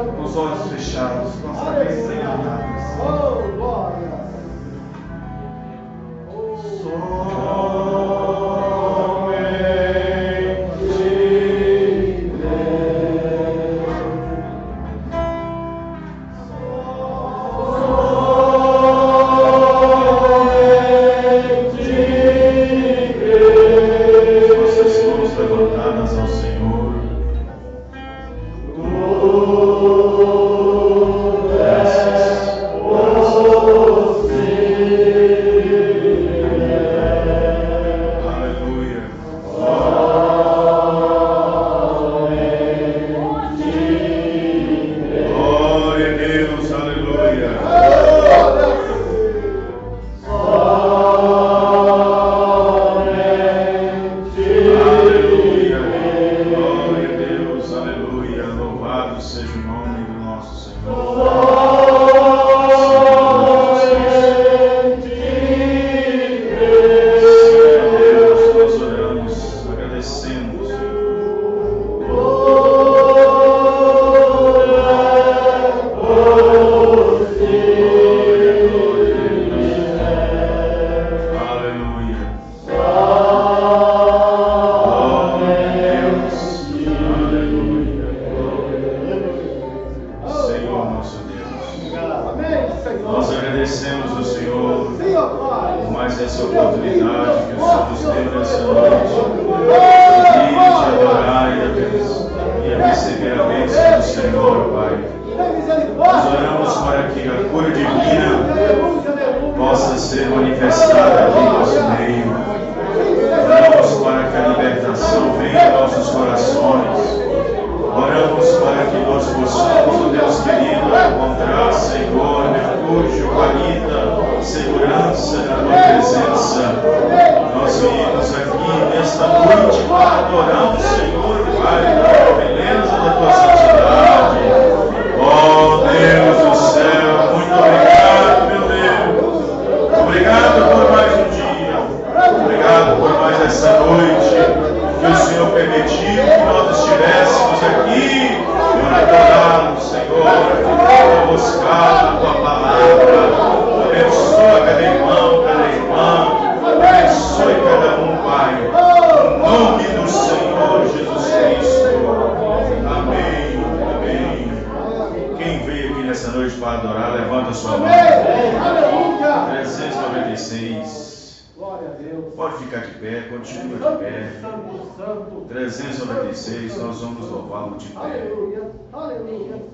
com os olhos fechados, com as cabeças inclinadas. Oh, glória!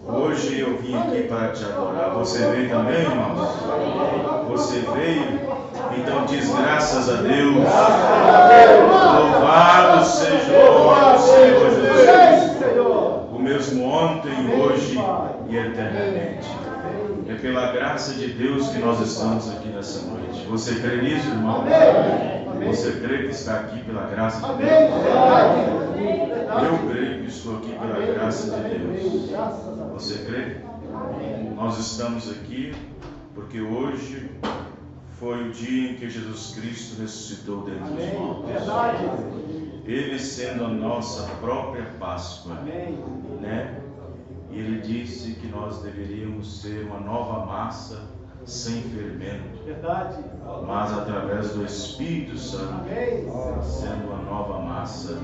Hoje eu vim aqui para te adorar. Você veio também, irmãos? Você veio? Então diz graças a Deus. Louvado seja o nome do Senhor Jesus Cristo. O mesmo ontem, hoje e eternamente. É pela graça de Deus que nós estamos aqui nessa noite. Você crê nisso, irmão? Você crê que está aqui pela graça de Deus? Eu creio que estou aqui pela graça de Deus. Você crê? Nós estamos aqui porque hoje foi o dia em que Jesus Cristo ressuscitou dentre os mortos. Ele sendo a nossa própria Páscoa, né? E ele disse que nós deveríamos ser uma nova massa sem fermento, mas através do Espírito Santo, sendo uma nova massa,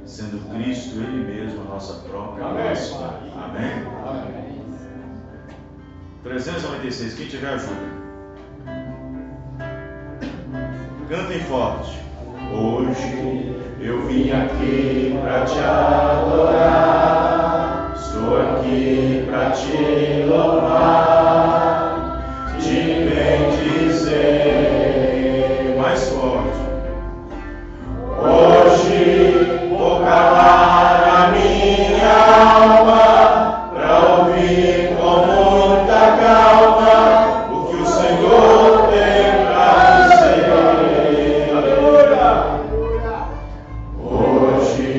sendo Cristo Ele mesmo a nossa própria Páscoa. Amém? 396, quem tiver ajuda. Cantem forte. Hoje eu vim aqui para te adorar, estou aqui para te louvar, te bendizer. Mais forte. Hoje vou calar a minha alma para ouvir com muita calma o que o Senhor tem para dizer. Hoje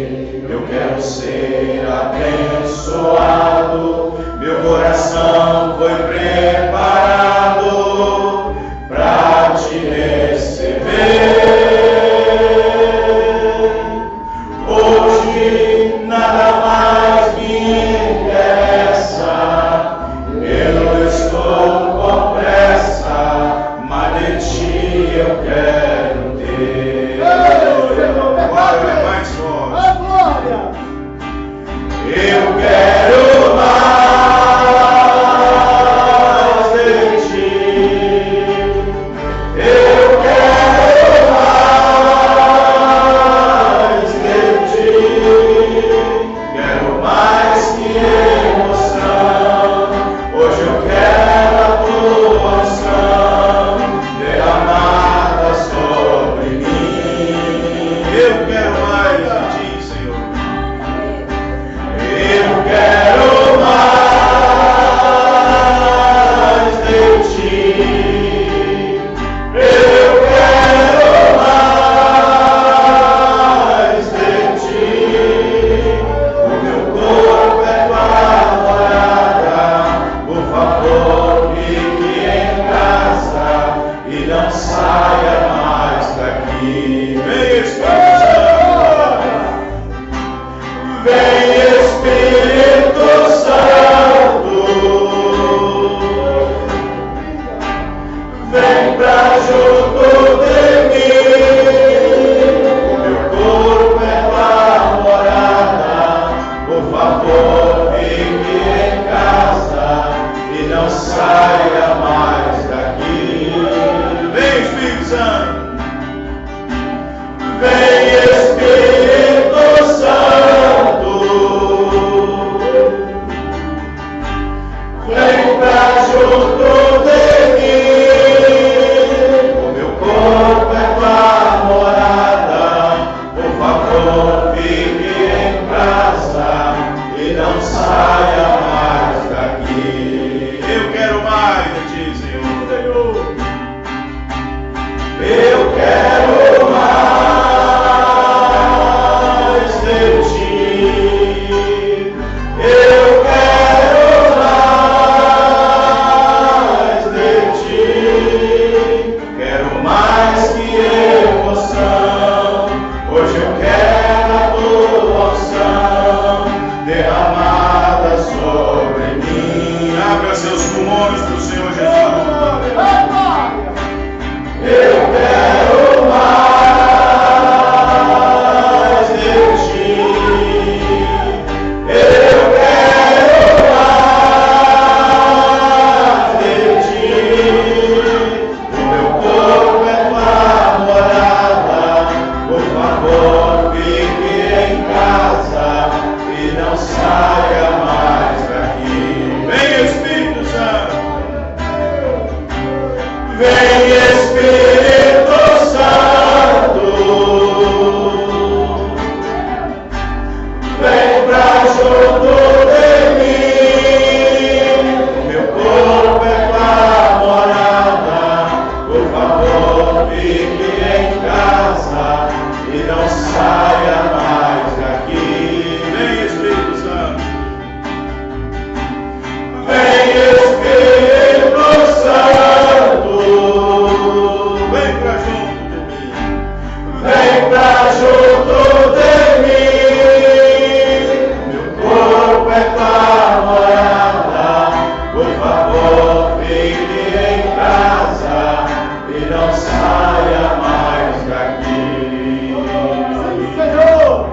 eu quero ser abençoado, meu coração vem pra junto de mim. O meu corpo é tua morada, por favor, fique em casa e não saia mais daqui. Eu quero mais de ti, Senhor. Eu quero mais de ti. Eu quero mais de ti. Quero mais que emoção. Hoje eu quero a tua unção derramada sobre mim. Abra seus pulmões para o Senhor Jesus. Eu quero mais de ti. Eu quero mais de ti. O meu corpo é tua morada. Por favor, fique em casa e não saia mais daqui. Vem, Espírito Santo. Vem, Espírito Santo, vem pra junto de mim. O meu corpo é tua morada, por favor, fique em casa e não saia mais daqui. Vem, Espírito Santo. Vem, Espírito Santo. Vem pra junto de mim. Meu corpo é tua morada. Por favor, fique em casa e não saia mais daqui. Senhor,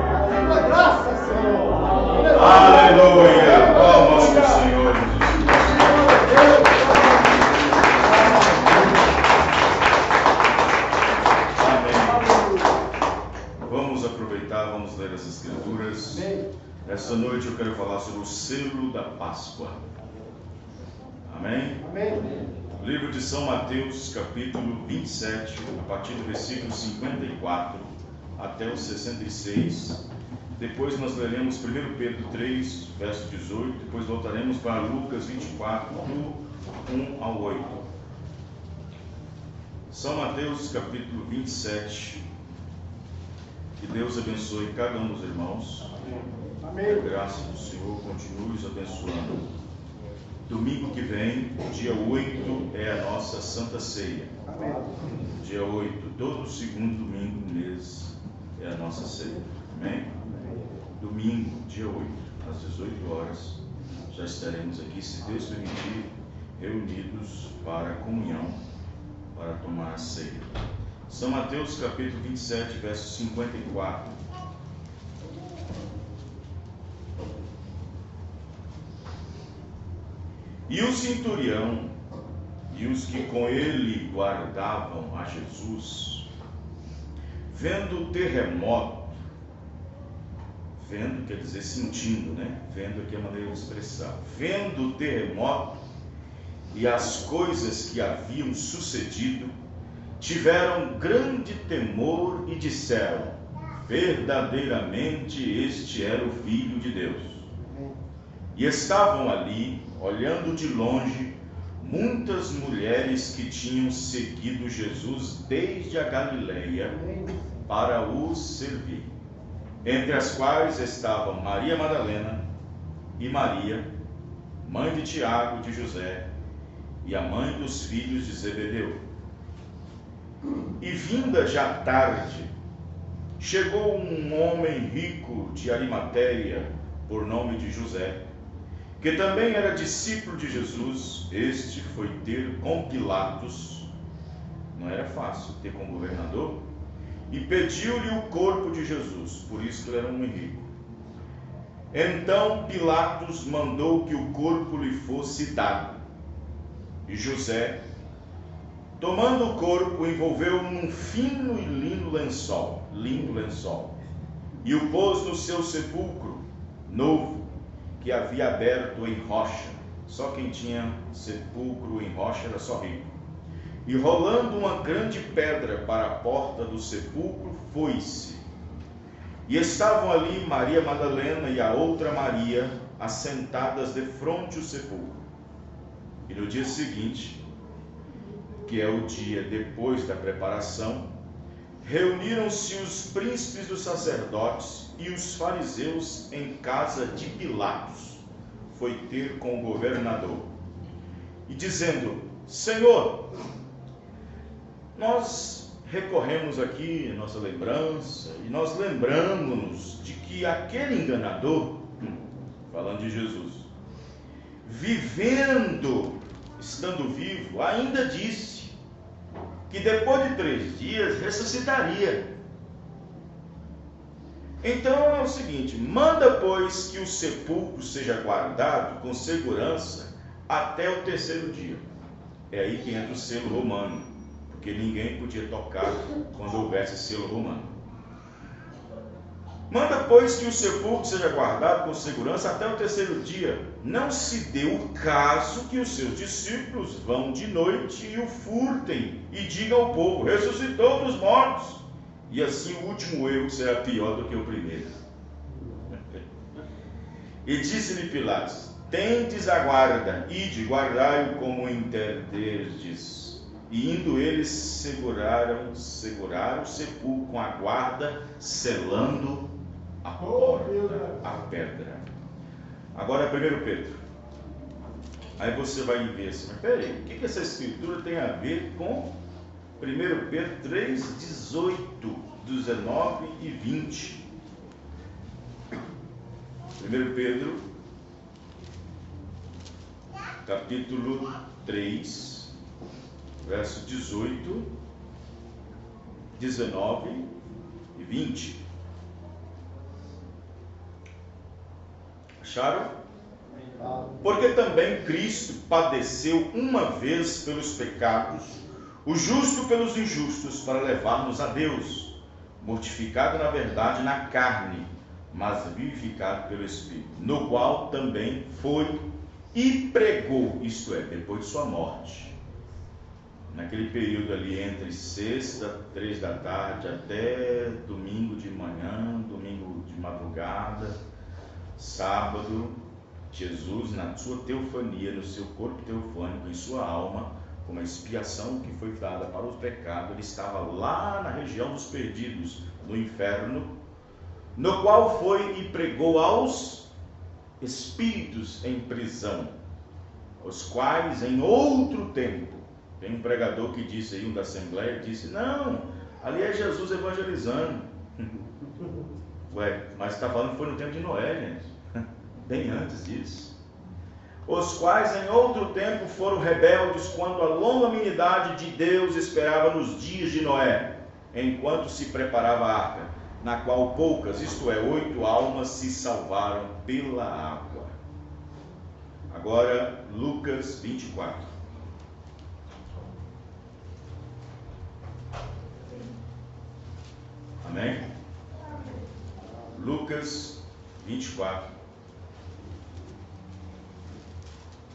tua graça, Senhor. Aleluia. Palmas para o Senhor Jesus. Vamos ler as Escrituras. Esta noite eu quero falar sobre o selo da Páscoa. Amém? Amém. Livro de São Mateus, capítulo 27, a partir do versículo 54 até o 66. Depois nós leremos 1 Pedro 3, verso 18. Depois voltaremos para Lucas 24, do 1 ao 8. São Mateus, capítulo 27. Que Deus abençoe cada um dos irmãos. Amém. A graça do Senhor continue os abençoando. Domingo que vem, dia 8, é a nossa Santa Ceia. Amém. Dia 8, todo segundo domingo do mês é a nossa ceia. Amém? Domingo, dia 8, às 18 horas, já estaremos aqui, se Deus permitir, reunidos para a comunhão, para tomar a ceia. São Mateus capítulo 27, verso 54. E o centurião e os que com ele guardavam a Jesus, vendo o terremoto, vendo quer dizer sentindo, né? Vendo aqui é a maneira de expressar. Vendo o terremoto e as coisas que haviam sucedido, tiveram grande temor e disseram: verdadeiramente este era o Filho de Deus. E estavam ali, olhando de longe, muitas mulheres que tinham seguido Jesus desde a Galileia para o servir, entre as quais estavam Maria Madalena e Maria, mãe de Tiago e de José, e a mãe dos filhos de Zebedeu. E vinda já tarde, chegou um homem rico de Arimateia, por nome de José, que também era discípulo de Jesus. Este foi ter com Pilatos, não era fácil ter com o governador, e pediu-lhe o corpo de Jesus, por isso que ele era um homem rico. Então Pilatos mandou que o corpo lhe fosse dado, e José, tomando o corpo, envolveu-o num fino e lindo lençol, e o pôs no seu sepulcro novo, que havia aberto em rocha, Só quem tinha sepulcro em rocha era só rico. E rolando uma grande pedra para a porta do sepulcro, foi-se. E estavam ali Maria Madalena e a outra Maria, assentadas defronte o sepulcro. E no dia seguinte, que é o dia depois da preparação, reuniram-se os príncipes dos sacerdotes e os fariseus em casa de Pilatos. Foi ter com o governador. E dizendo: Senhor, nós recorremos aqui à nossa lembrança e nós lembramos-nos de que aquele enganador, falando de Jesus, estando vivo, ainda disse que depois de 3 dias ressuscitaria. Então é o seguinte: manda, pois, que o sepulcro seja guardado com segurança até o 3º dia. É aí que entra o selo romano, porque ninguém podia tocar quando houvesse selo romano. Manda, pois, que o sepulcro seja guardado com segurança até o 3º dia. Não se deu o caso que os seus discípulos vão de noite e o furtem e digam ao povo: ressuscitou dos mortos. E assim o último erro será pior do que o primeiro. E disse-lhe Pilatos: tendes a guarda, ide, guardai-o como entenderdes. E indo eles seguraram o sepulcro com a guarda, selando a porta, a pedra. Agora 1 Pedro. Aí você vai ver assim: mas peraí, o que essa escritura tem a ver com 1 Pedro 3, 18, 19 e 20? 1 Pedro, capítulo 3, verso 18, 19 e 20. Acharam? Porque também Cristo padeceu uma vez pelos pecados, o justo pelos injustos, para levar-nos a Deus, mortificado na verdade na carne, mas vivificado pelo Espírito, no qual também foi e pregou, isto é, depois de sua morte, naquele período ali entre sexta, 3 da tarde, até domingo de manhã, domingo de madrugada, sábado, Jesus, na sua teofania, no seu corpo teofânico, em sua alma, como a expiação que foi dada para os pecados, ele estava lá na região dos perdidos, no inferno, no qual foi e pregou aos espíritos em prisão, os quais em outro tempo, tem um pregador que disse aí, um da Assembleia, disse: não, ali é Jesus evangelizando. Ué, mas está falando que foi no tempo de Noé, gente, bem antes disso. Os quais em outro tempo foram rebeldes, quando a longanimidade de Deus esperava nos dias de Noé, enquanto se preparava a arca, na qual poucas, isto é, 8 almas se salvaram pela água. Agora, Lucas 24. Amém? Lucas 24,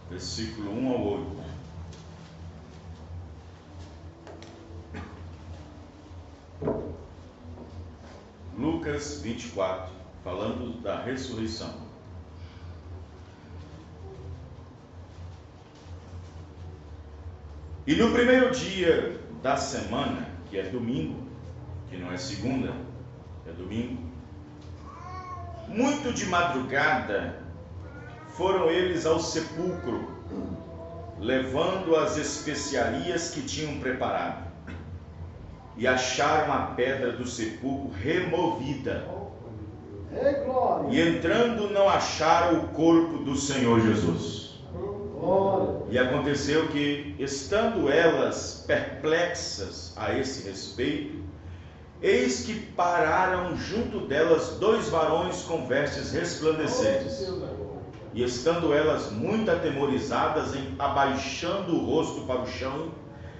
versículo 1 ao 8. Lucas 24, falando da ressurreição. E no primeiro dia da semana, que é domingo, que não é segunda, é domingo, muito de madrugada, foram eles ao sepulcro, levando as especiarias que tinham preparado, e acharam a pedra do sepulcro removida, e entrando não acharam o corpo do Senhor Jesus. E aconteceu que, estando elas perplexas a esse respeito, eis que pararam junto delas 2 varões com vestes resplandecentes. E estando elas muito atemorizadas, abaixando o rosto para o chão,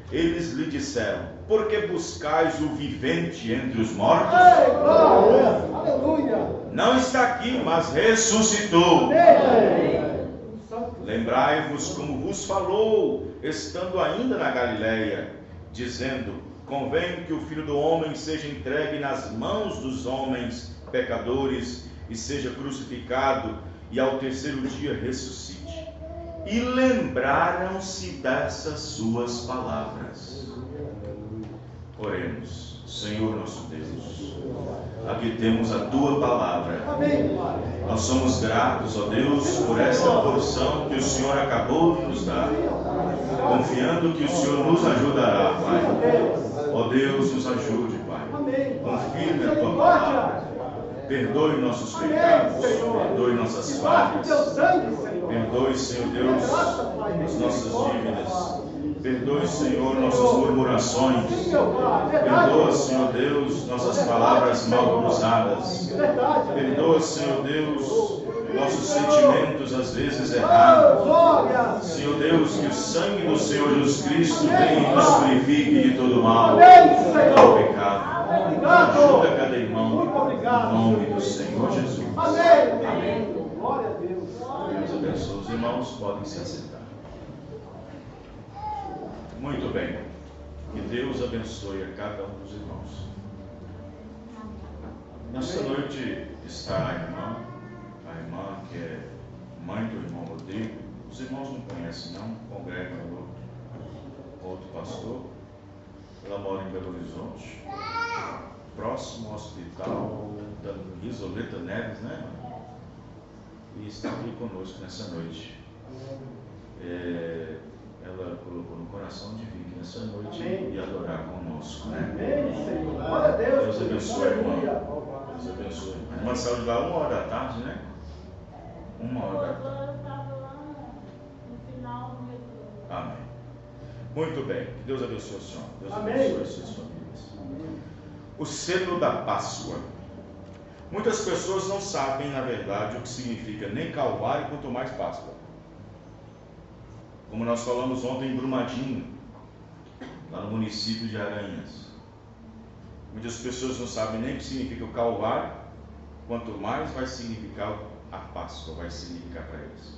eles lhe disseram: por que buscais o vivente entre os mortos? Não está aqui, mas ressuscitou. Lembrai-vos como vos falou, estando ainda na Galileia, dizendo: convém que o Filho do Homem seja entregue nas mãos dos homens pecadores e seja crucificado, e ao terceiro dia ressuscite. E lembraram-se dessas suas palavras. Oremos. Senhor nosso Deus, aqui temos a Tua palavra. Nós somos gratos, ó Deus, por esta porção que o Senhor acabou de nos dar, confiando que o Senhor nos ajudará, Pai. Ó Deus, nos ajude, Pai. Confie na Tua palavra. Perdoe nossos pecados, perdoe nossas falhas. Perdoe, Senhor Deus, as nossas dívidas. Perdoe, Senhor, nossas murmurações. Perdoa, Senhor Deus, nossas palavras mal cruzadas. Perdoa, Senhor Deus, nossos sentimentos às vezes errados. Senhor Deus, que o sangue do Senhor Jesus Cristo venha e nos purifique de todo mal, de todo pecado. Ajuda cada irmão, em nome do Senhor Jesus. Amém. Deus abençoe os irmãos, podem se assentar. Muito bem. Que Deus abençoe a cada um dos irmãos. Nesta noite está a irmã que é mãe do irmão Rodrigo. Os irmãos não conhecem, não, congregam no outro pastor. Ela mora em Belo Horizonte, próximo ao hospital da Isoleta Neves, né? E está aqui conosco nessa noite. Ela colocou no coração de vir aqui nessa noite e adorar conosco, né? Deus abençoe a irmã. Deus abençoe. A irmã saiu de lá 1h da tarde, né? 1h da tarde. Amém. Muito bem. Que Deus abençoe o Senhor. Deus abençoe as suas famílias. O selo da Páscoa. Muitas pessoas não sabem, na verdade, o que significa nem Calvário, quanto mais Páscoa. Como nós falamos ontem em Brumadinho, lá no município de Aranhas. Muitas pessoas não sabem nem o que significa o Calvário, quanto mais vai significar a Páscoa, vai significar para eles.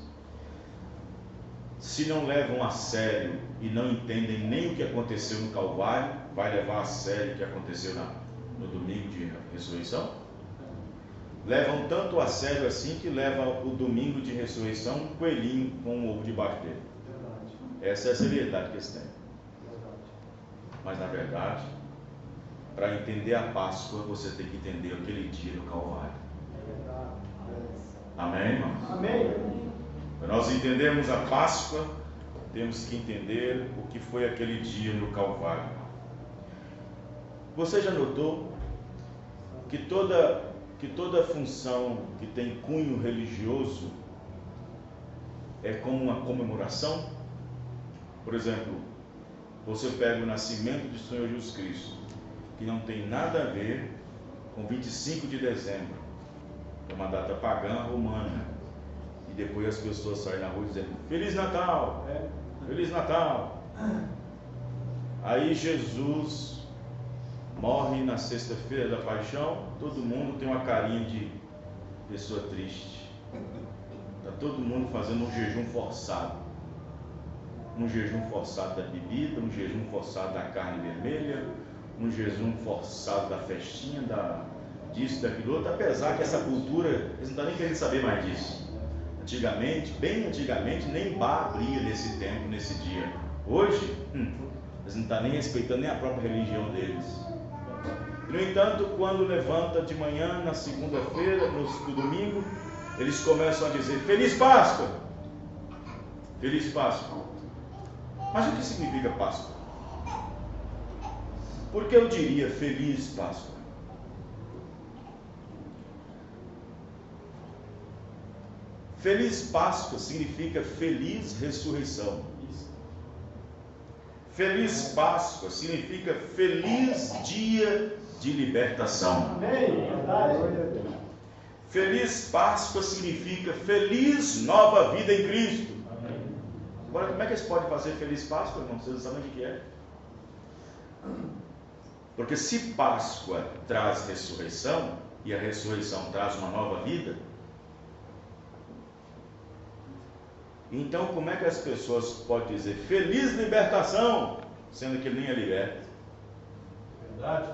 Se não levam a sério e não entendem nem o que aconteceu no Calvário, vai levar a sério o que aconteceu no domingo de ressurreição? Levam tanto a sério assim que leva o domingo de ressurreição um coelhinho com um ovo debaixo dele. Essa é a seriedade que eles têm. Mas na verdade, para entender a Páscoa, você tem que entender aquele dia no Calvário. Amém, irmãos? Amém. Para nós entendermos a Páscoa, temos que entender o que foi aquele dia no Calvário. Você já notou que toda função que tem cunho religioso é como uma comemoração? Por exemplo, você pega o nascimento do Senhor Jesus Cristo, que não tem nada a ver com 25 de dezembro, que é uma data pagã romana, e depois as pessoas saem na rua dizendo: Feliz Natal! Feliz Natal! Aí Jesus morre na sexta-feira da paixão, todo mundo tem uma carinha de pessoa triste. Está todo mundo fazendo um jejum forçado. Um jejum forçado da bebida, um jejum forçado da carne vermelha, um jejum forçado da festinha, disso, daquilo outro, apesar que essa cultura, eles não estão nem querendo saber mais disso. Antigamente, bem antigamente, nem bar abria nesse tempo, nesse dia. Hoje, eles não estão nem respeitando nem a própria religião deles. No entanto, quando levanta de manhã, na segunda-feira, no domingo, eles começam a dizer: Feliz Páscoa! Feliz Páscoa! Mas o que significa Páscoa? Por que eu diria Feliz Páscoa? Feliz Páscoa significa Feliz Ressurreição. Feliz Páscoa significa Feliz Dia de Libertação. Feliz Páscoa significa Feliz Nova Vida em Cristo. Agora, como é que eles podem fazer Feliz Páscoa, irmão? Vocês sabem o que é? Porque se Páscoa traz ressurreição, e a ressurreição traz uma nova vida, Então, como é que as pessoas podem dizer feliz libertação, sendo que ele nem é liberto? Verdade.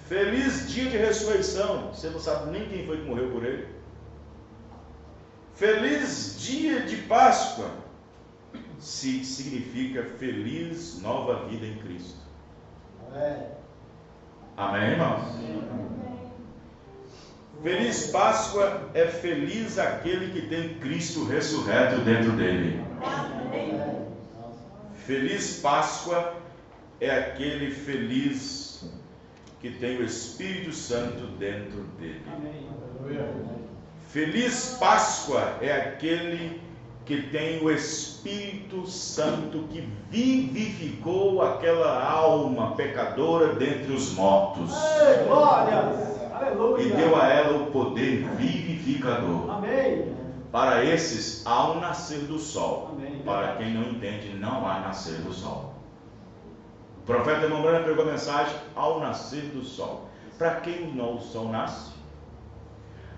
Feliz dia de ressurreição, você não sabe nem quem foi que morreu por ele. Feliz dia de Páscoa, significa feliz nova vida em Cristo. Amém, irmãos? Feliz Páscoa é feliz aquele que tem Cristo ressurreto dentro dele. Feliz Páscoa é aquele feliz que tem o Espírito Santo dentro dele. Feliz Páscoa é aquele que tem o Espírito Santo que vivificou aquela alma pecadora dentre os mortos. E deu a ela o poder vivificador. Amém. Para esses há um nascer do sol. Amém. Para quem não entende, não há nascer do sol. O profeta Membrana pregou a mensagem ao nascer do sol. Para quem não o sol nasce?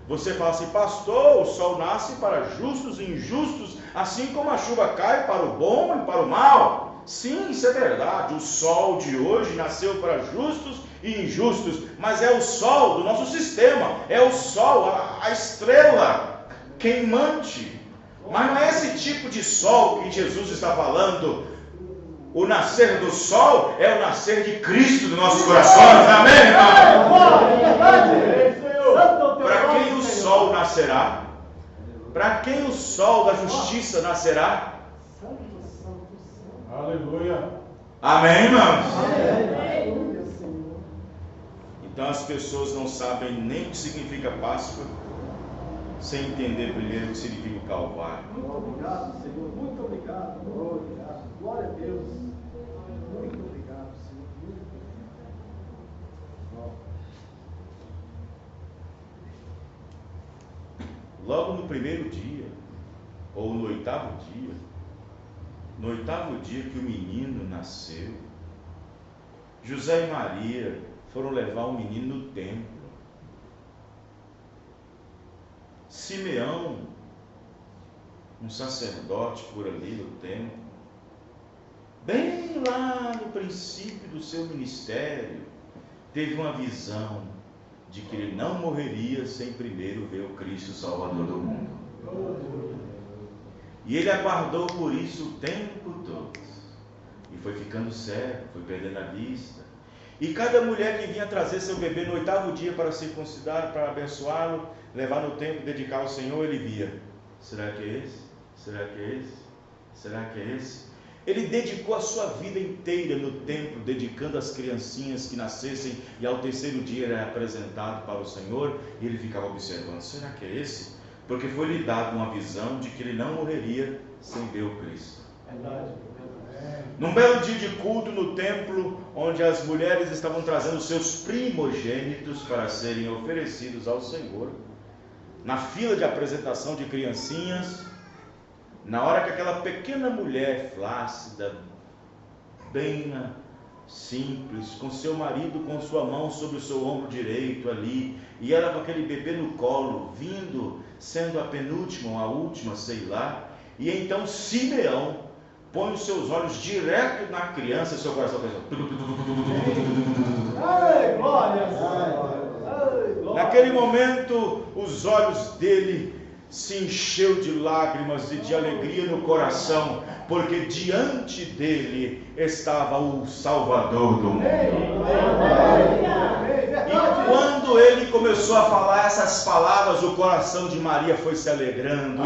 Você fala assim, pastor, o sol nasce para justos e injustos, assim como a chuva cai para o bom e para o mal. Sim, isso é verdade. O sol de hoje nasceu para justos e injustos, mas é o sol do nosso sistema, é o sol, a estrela queimante. Mas não é esse tipo de sol que Jesus está falando. O nascer do sol é o nascer de Cristo dos nossos corações. Amém, irmão? Para quem o sol nascerá? Para quem o sol da justiça nascerá? Aleluia. Amém, irmãos? Então as pessoas não sabem nem o que significa Páscoa, sem entender primeiro o que significa o Calvário. Muito obrigado, Senhor. Muito obrigado. Glória a Deus. Muito obrigado, Senhor. Muito obrigado. Logo no primeiro dia, ou no oitavo dia que o menino nasceu, José e Maria foram levar o menino no templo. Simeão, um sacerdote por ali no templo, bem lá no princípio do seu ministério, teve uma visão de que ele não morreria sem primeiro ver o Cristo Salvador do mundo. E ele aguardou por isso o tempo todo. E foi ficando cego, foi perdendo a vista. E cada mulher que vinha trazer seu bebê no oitavo dia para circuncidar, para abençoá-lo, levar no templo, dedicar ao Senhor, ele via: será que é esse? Será que é esse? Será que é esse? Ele dedicou a sua vida inteira no templo, dedicando as criancinhas que nascessem, e ao terceiro dia era apresentado para o Senhor, e ele ficava observando: será que é esse? Porque foi lhe dado uma visão de que ele não morreria sem ver o Cristo. Verdade. Num belo dia de culto no templo, onde as mulheres estavam trazendo seus primogênitos para serem oferecidos ao Senhor, na fila de apresentação de criancinhas, na hora que aquela pequena mulher flácida, bem simples, com seu marido com sua mão sobre o seu ombro direito ali, e ela com aquele bebê no colo, vindo, sendo a penúltima ou a última, sei lá, e então Simeão põe os seus olhos direto na criança, e seu coração pensa: naquele momento, os olhos dele se encheu de lágrimas e de alegria no coração, porque diante dele estava o Salvador do mundo. E quando ele começou a falar essas palavras, o coração de Maria foi se alegrando,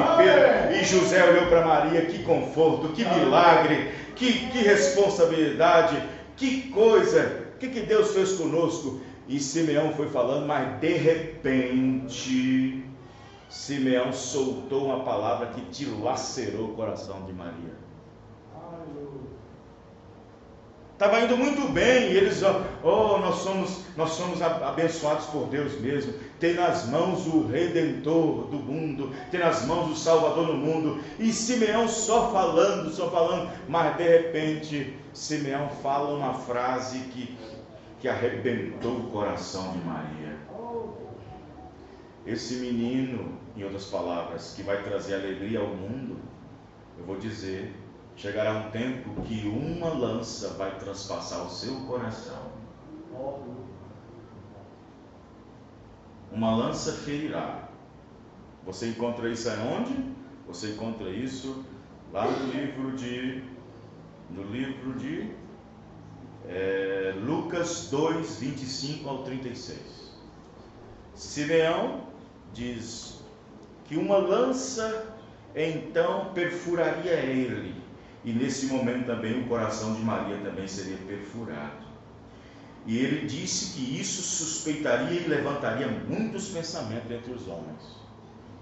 e José olhou para Maria: que conforto, que milagre, que responsabilidade, que coisa, o que Deus fez conosco. E Simeão foi falando, mas de repente Simeão soltou uma palavra que dilacerou o coração de Maria. Estava indo muito bem, e eles: nós somos abençoados por Deus mesmo, tem nas mãos o Redentor do mundo, tem nas mãos o Salvador do mundo, e Simeão só falando, mas de repente Simeão fala uma frase que arrebentou o coração de Maria. esse menino, em outras palavras, que vai trazer alegria ao mundo, eu vou dizer, chegará um tempo que uma lança vai transpassar o seu coração. Uma lança ferirá. Você encontra isso aonde? Você encontra isso lá no livro de Lucas 2, 25 ao 36. Simeão diz que uma lança então perfuraria ele, e nesse momento também o coração de Maria também seria perfurado. E ele disse que isso suspeitaria e levantaria muitos pensamentos entre os homens.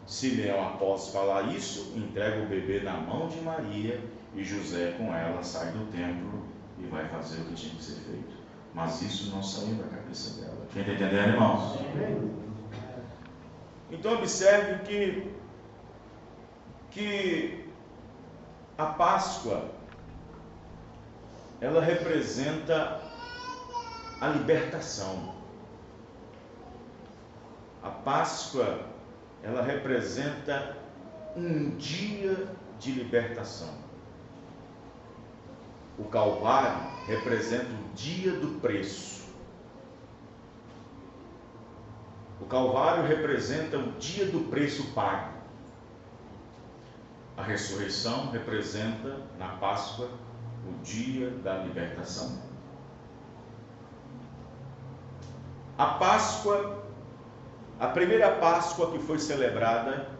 Simeão, após falar isso, entrega o bebê na mão de Maria, e José com ela sai do templo e vai fazer o que tinha que ser feito. Mas isso não saiu da cabeça dela. Quem está entendendo, irmãos? Então observe que a Páscoa, ela representa a libertação. A Páscoa, ela representa um dia de libertação. O Calvário representa o dia do preço. O Calvário representa o dia do preço pago. A ressurreição representa, na Páscoa, o dia da libertação. A Páscoa, a primeira Páscoa que foi celebrada,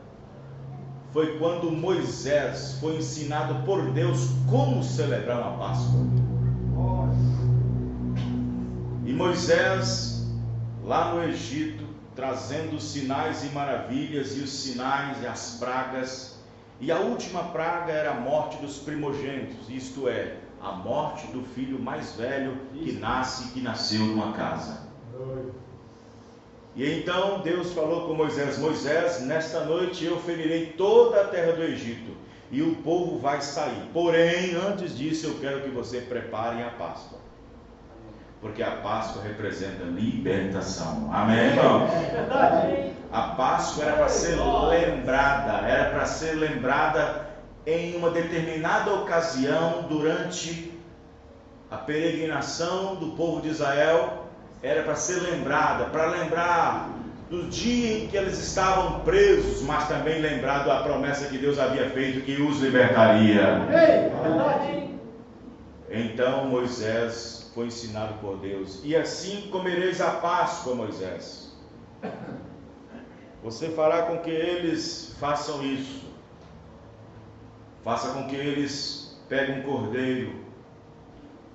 foi quando Moisés foi ensinado por Deus como celebrar uma Páscoa. E Moisés, lá no Egito, trazendo sinais e maravilhas, e os sinais e as pragas, e a última praga era a morte dos primogênitos, isto é, a morte do filho mais velho que nasceu numa casa. E então Deus falou com Moisés: Moisés, nesta noite eu ferirei toda a terra do Egito, e o povo vai sair. Porém, antes disso eu quero que você prepare a Páscoa, porque a Páscoa representa libertação. Amém, irmãos? A Páscoa era para ser lembrada em uma determinada ocasião durante a peregrinação do povo de Israel. Era para ser lembrada, para lembrar do dia em que eles estavam presos, mas também lembrar da promessa que Deus havia feito, que os libertaria. Então Moisés foi ensinado por Deus: e assim comereis a Páscoa, Moisés. Você fará com que eles façam isso. Faça com que eles peguem um cordeiro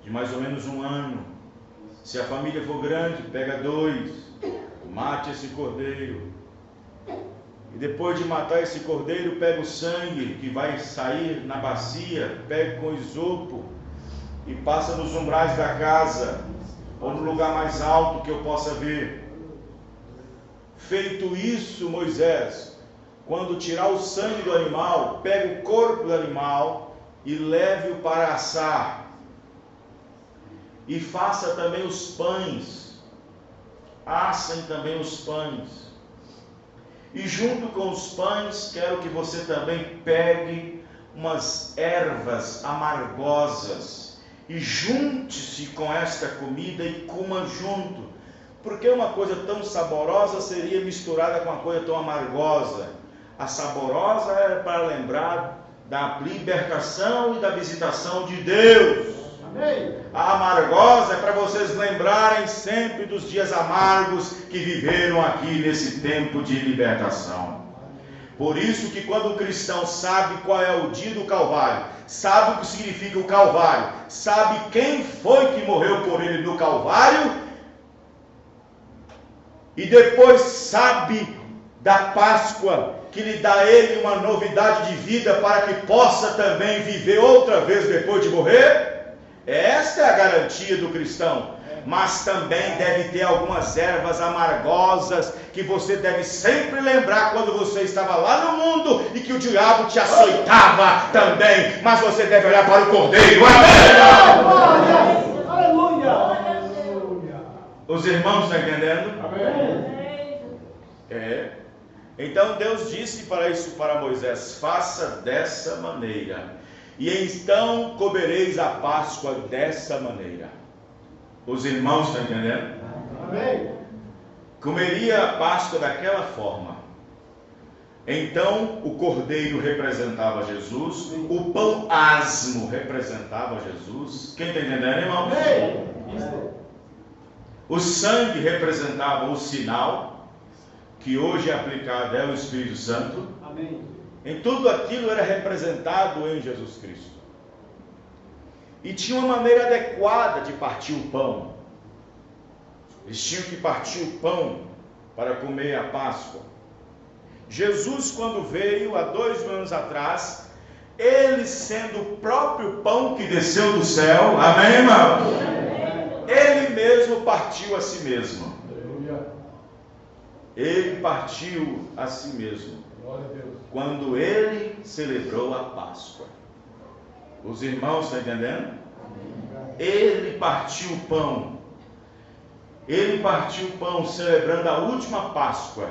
de mais ou menos 1 ano. Se a família for grande, pega 2, mate esse cordeiro. E depois de matar esse cordeiro, pega o sangue que vai sair na bacia, pega com isopo e passa nos umbrais da casa, ou no lugar mais alto que eu possa ver. Feito isso, Moisés, quando tirar o sangue do animal, pega o corpo do animal e leve-o para assar. E faça também os pães, assem também os pães. E junto com os pães, quero que você também pegue umas ervas amargosas e junte-se com esta comida e coma junto. Porque uma coisa tão saborosa seria misturada com uma coisa tão amargosa. A saborosa era para lembrar da libertação e da visitação de Deus. A amargosa é para vocês lembrarem sempre dos dias amargos que viveram aqui nesse tempo de libertação. Por isso que quando o cristão sabe qual é o dia do Calvário, sabe o que significa o Calvário, sabe quem foi que morreu por ele no Calvário, e depois sabe da Páscoa, que lhe dá a ele uma novidade de vida para que possa também viver outra vez depois de morrer. Esta é a garantia do cristão. Mas também deve ter algumas ervas amargosas que você deve sempre lembrar quando você estava lá no mundo e que o diabo te açoitava também. Mas você deve olhar para o Cordeiro. Amém! Aleluia! Os irmãos estão entendendo? Amém! Então Deus disse para Moisés: faça dessa maneira, e então comereis a Páscoa dessa maneira. Os irmãos estão entendendo? Amém. Comeria a Páscoa daquela forma. Então o cordeiro representava Jesus, o pão asmo representava Jesus. Quem está entendendo, irmão? Amém. O sangue representava o sinal, que hoje é aplicado é o Espírito Santo. Amém. Em tudo aquilo era representado em Jesus Cristo. E tinha uma maneira adequada de partir o pão. Eles tinham que partir o pão para comer a Páscoa. Jesus, quando veio há 2000 anos atrás, ele sendo o próprio pão que desceu do céu, amém, irmão? Ele mesmo partiu a si mesmo. Ele partiu a si mesmo. Quando ele celebrou a Páscoa. Os irmãos estão entendendo? Ele partiu o pão. Ele partiu o pão celebrando a última Páscoa.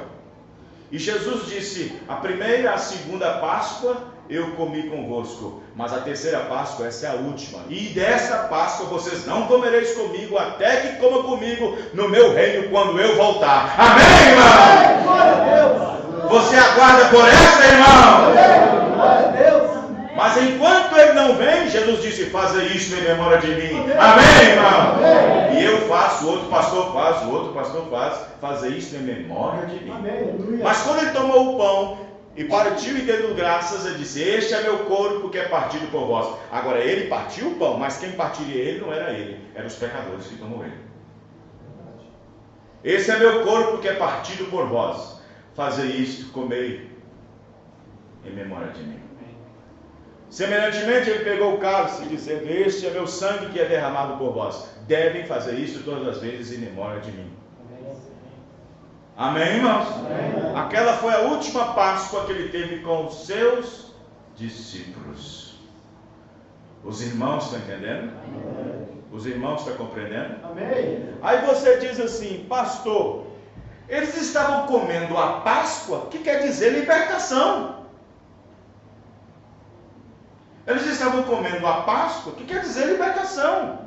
E Jesus disse: a primeira e a segunda Páscoa eu comi convosco, mas a terceira Páscoa, essa é a última. E dessa Páscoa vocês não comereis comigo, até que coma comigo no meu reino quando eu voltar. Amém, irmão? Glória a Deus. Você aguarda por essa, irmão? Glória a Deus. Mas enquanto ele não vem, Jesus disse: faça isso em memória de mim. Amém, irmão? Amém. E eu faço, o outro pastor faz, o outro pastor faz. Fazer isso em memória de mim. Amém. Mas quando ele tomou o pão e partiu e deu graças, ele disse: este é meu corpo que é partido por vós. Agora ele partiu o pão, mas quem partiria ele não era ele, eram os pecadores que tomou ele. Esse é meu corpo que é partido por vós. Fazer isto, comer em memória de mim. Semelhantemente, ele pegou o cálice, dizendo: este é meu sangue que é derramado por vós. Devem fazer isso todas as vezes em memória de mim. Amém, irmãos? Amém. Aquela foi a última Páscoa que ele teve com os seus discípulos. Os irmãos estão entendendo? Amém. Os irmãos estão compreendendo? Amém. Aí você diz assim: pastor, eles estavam comendo a Páscoa, que quer dizer libertação. Eles estavam comendo a Páscoa, que quer dizer libertação.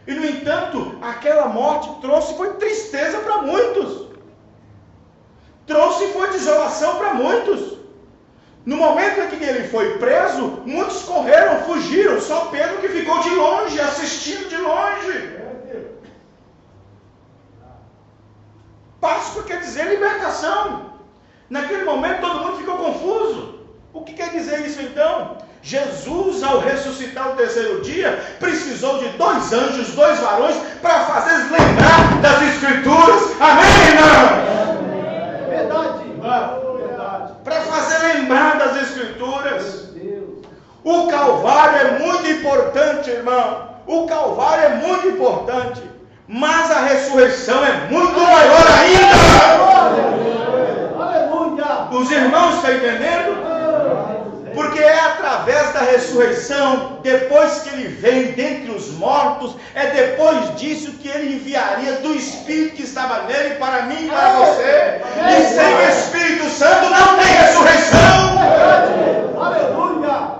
E no entanto, aquela morte foi tristeza para muitos. Foi desolação para muitos. No momento em que ele foi preso, muitos correram, fugiram. Só Pedro que ficou de longe, assistindo de longe. Páscoa quer dizer libertação. Naquele momento todo mundo ficou confuso. O que quer dizer isso então? Jesus, ao ressuscitar o terceiro dia, precisou de 2 anjos, 2 varões, para fazer lembrar das Escrituras. Amém, irmão? Verdade. Para fazer lembrar das Escrituras. O Calvário é muito importante, irmão. O Calvário é muito importante. Mas a ressurreição é muito maior ainda. Aleluia. Os irmãos estão entendendo? Porque é através da ressurreição, depois que ele vem dentre os mortos, é depois disso que ele enviaria do Espírito que estava nele para mim e para você. E sem o Espírito Santo não tem ressurreição. Aleluia.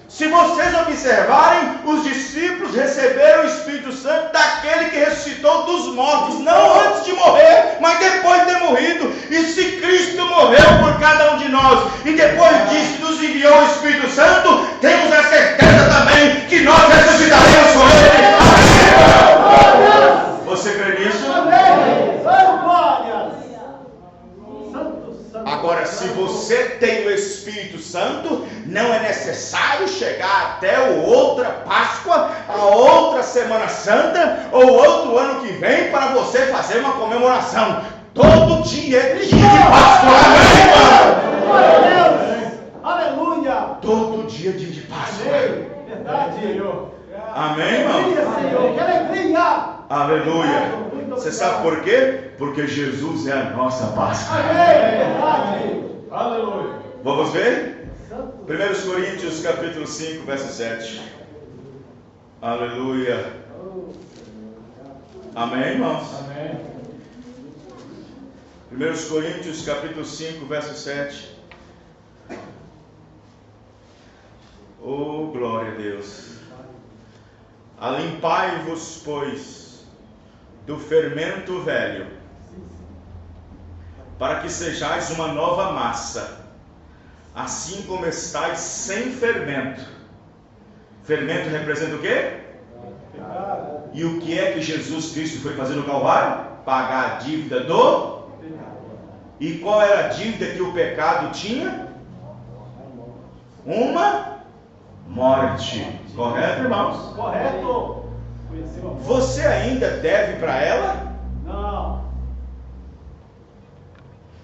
Se vocês observarem, os discípulos receberam o Espírito Santo daquele que ressuscitou dos mortos, não antes de morrer, mas depois de ter morrido. E se Cristo morreu por cada um de nós, e depois disso nos enviou o Espírito Santo, temos a certeza também que nós ressuscitaremos com Ele. Amém. Você crê nisso? Amém. Glórias. Santo. Agora, se você tem o Espírito Santo, não é necessário chegar até a outra Páscoa, a outra Semana Santa, ou outro ano que vem, para você fazer uma comemoração. Todo dia é dia de Páscoa. Amém, irmão? Glória a Deus. Aleluia. Todo dia é dia de Páscoa. Verdade, Senhor. Amém, irmão? Alegria, Senhor. Que alegria. Aleluia. Você sabe por quê? Porque Jesus é a nossa Páscoa. Amém. Verdade. Aleluia. Vamos ver? 1 Coríntios capítulo 5, verso 7. Aleluia. Amém, irmãos? Amém. 1 Coríntios capítulo 5, verso 7. Oh, glória a Deus. Alimpai-vos, pois, do fermento velho, para que sejais uma nova massa, assim como estáis sem fermento. Fermento representa o quê? E o que é que Jesus Cristo foi fazer no Calvário? Pagar a dívida do... E qual era a dívida que o pecado tinha? Uma morte. Correto, irmãos? Correto. Você ainda deve para ela? Não.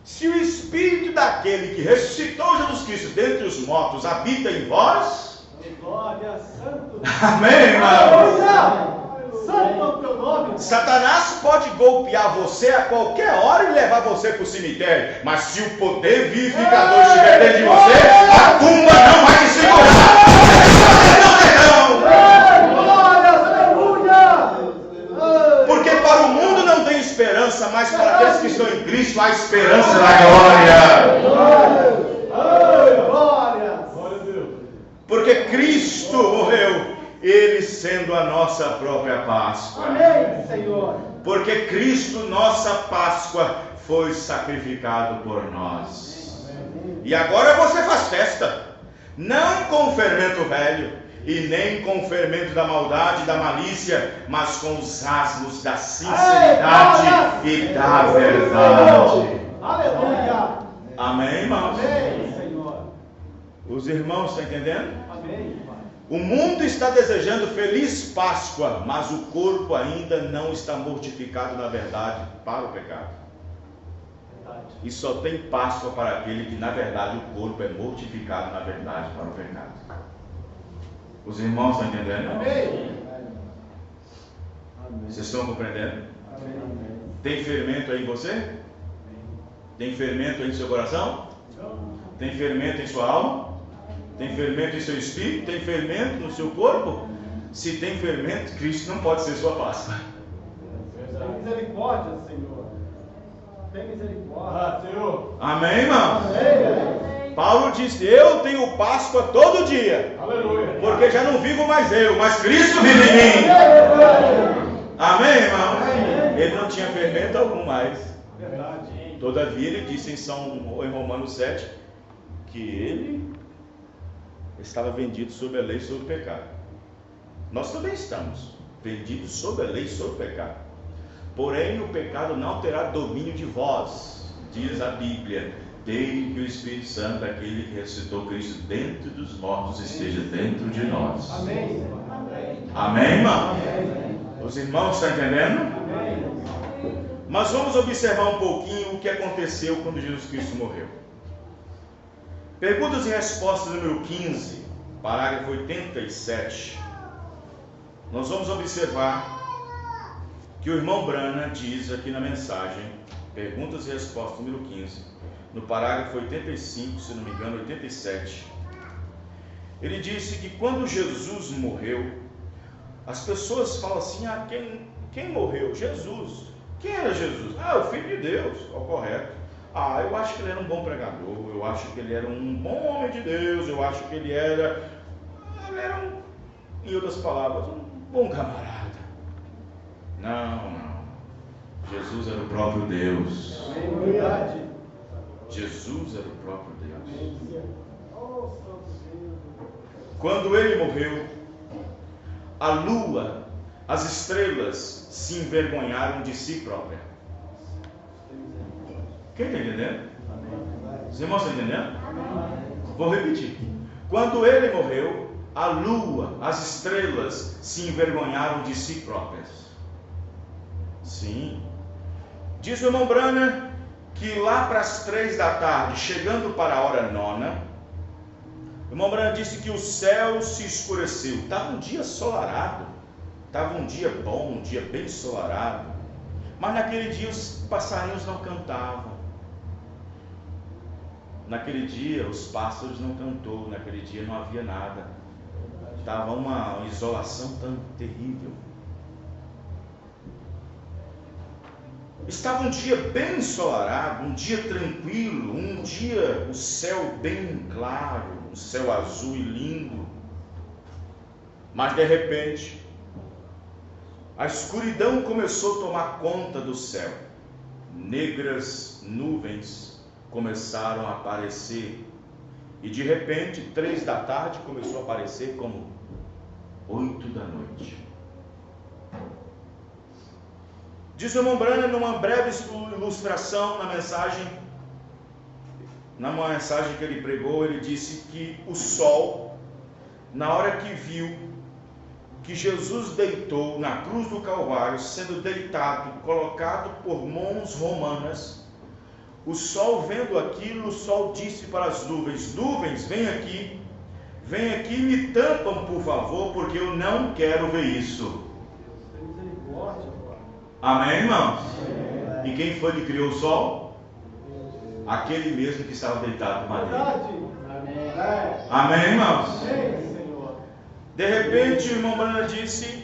Se o Espírito daquele que ressuscitou Jesus Cristo dentre os mortos habita em vós... Glória, santo. Amém, irmão? Santo é o teu nome. Satanás pode golpear você a qualquer hora e levar você para o cemitério, mas se o poder vivificador estiver dentro de você, a tumba não vai te segurar. Porque para o mundo não tem esperança, mas para aqueles que estão em Cristo há esperança da glória. Porque Cristo morreu, Ele sendo a nossa própria Páscoa. Amém, Senhor. Porque Cristo, nossa Páscoa, foi sacrificado por nós. E agora você faz festa, não com o fermento velho, e nem com o fermento da maldade, da malícia, mas com os asmos da sinceridade e da verdade. Aleluia. Amém, irmãos? Amém, Senhor. Os irmãos estão entendendo? Amém, Pai. O mundo está desejando feliz Páscoa, mas o corpo ainda não está mortificado na verdade para o pecado. E só tem Páscoa para aquele que na verdade o corpo é mortificado na verdade para o pecado. Os irmãos estão entendendo? Amém. Vocês estão compreendendo? Amém. Tem fermento aí em você? Tem fermento aí no seu coração? Tem fermento em sua alma? Tem fermento em seu espírito? Tem fermento no seu corpo? Se tem fermento, Cristo não pode ser sua Páscoa. Tem misericórdia, Senhor. Tem misericórdia. Senhor. Amém, irmão? Amém. Paulo disse: eu tenho Páscoa todo dia. Aleluia. Porque já não vivo mais eu, mas Cristo vive em mim. Amém, irmão? Ele não tinha fermento algum mais. Verdade. Todavia ele disse em Romanos 7 que ele estava vendido sob a lei, sob o pecado. Nós também estamos vendidos sob a lei, sob o pecado. Porém o pecado não terá domínio de vós, diz a Bíblia, desde que o Espírito Santo, aquele que ressuscitou Cristo dentro dos mortos, esteja dentro de nós. Amém. Amém, irmão? Amém. Os irmãos estão entendendo? Amém. Mas vamos observar um pouquinho o que aconteceu quando Jesus Cristo morreu. Perguntas e respostas número 15, parágrafo 87. Nós vamos observar que o irmão Brana diz aqui na mensagem, perguntas e respostas número 15, no parágrafo 85, se não me engano, 87. Ele disse que quando Jesus morreu, as pessoas falam assim: quem morreu? Jesus. Quem era Jesus? O Filho de Deus. Correto. Eu acho que ele era um bom pregador, eu acho que ele era um bom homem de Deus, eu acho que ele era em outras palavras, um bom camarada. Não. Jesus era o próprio Deus. Verdade. Jesus era o próprio Deus. Quando ele morreu, a lua, as estrelas se envergonharam de si própria. Quem está entendendo? Os irmãos estão entendendo? Vou repetir. Quando ele morreu, a lua, as estrelas se envergonharam de si próprias. Sim. Diz o irmão Brana que lá para as 3 da tarde, chegando para a hora 9, o irmão Brana disse que o céu se escureceu. Estava um dia ensolarado, estava um dia bom, um dia bem ensolarado, mas naquele dia os passarinhos não cantavam. Naquele dia os pássaros não cantou, naquele dia não havia nada. Estava uma isolação tão terrível. Estava um dia bem ensolarado, um dia tranquilo, um dia o céu bem claro, um céu azul e lindo. Mas de repente, a escuridão começou a tomar conta do céu. Negras nuvens começaram a aparecer. E de repente, 3 da tarde começou a aparecer como 8 da noite. Diz o irmão Branham, numa breve ilustração na mensagem que ele pregou, ele disse que o sol, na hora que viu que Jesus deitou na cruz do Calvário, sendo deitado, colocado por mãos romanas, o sol vendo aquilo, o sol disse para as nuvens: nuvens, vem aqui e me tampam, por favor, porque eu não quero ver isso. Amém, irmãos? E quem foi que criou o sol? Aquele mesmo que estava deitado no madeiro. Amém, irmãos? De repente, o irmão Branham disse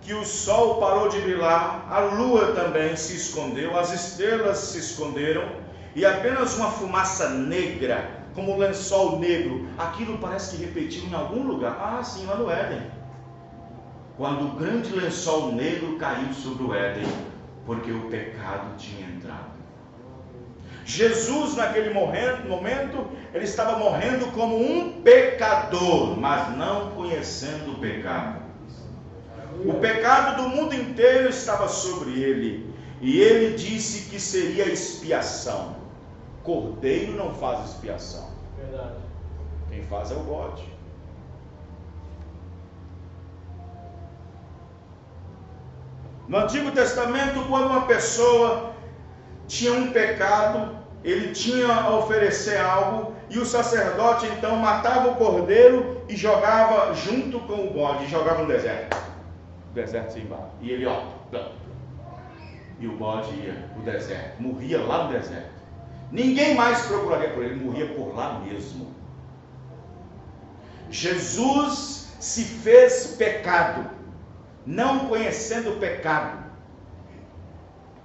que o sol parou de brilhar, a lua também se escondeu, as estrelas se esconderam, e apenas uma fumaça negra, como um lençol negro, aquilo parece que repetiu em algum lugar. Ah, sim, lá no Éden. Quando o grande lençol negro caiu sobre o Éden, porque o pecado tinha entrado. Jesus, naquele momento, ele estava morrendo como um pecador, mas não conhecendo o pecado. O pecado do mundo inteiro estava sobre ele, e ele disse que seria expiação. Cordeiro não faz expiação. Verdade. Quem faz é o bode. No Antigo Testamento, quando uma pessoa tinha um pecado, ele tinha a oferecer algo, e o sacerdote então matava o cordeiro e jogava junto com o bode, jogava no deserto. O deserto se embala. E ele, e o bode ia no deserto, morria lá no deserto. Ninguém mais procuraria por ele, morria por lá mesmo. Jesus se fez pecado, não conhecendo o pecado.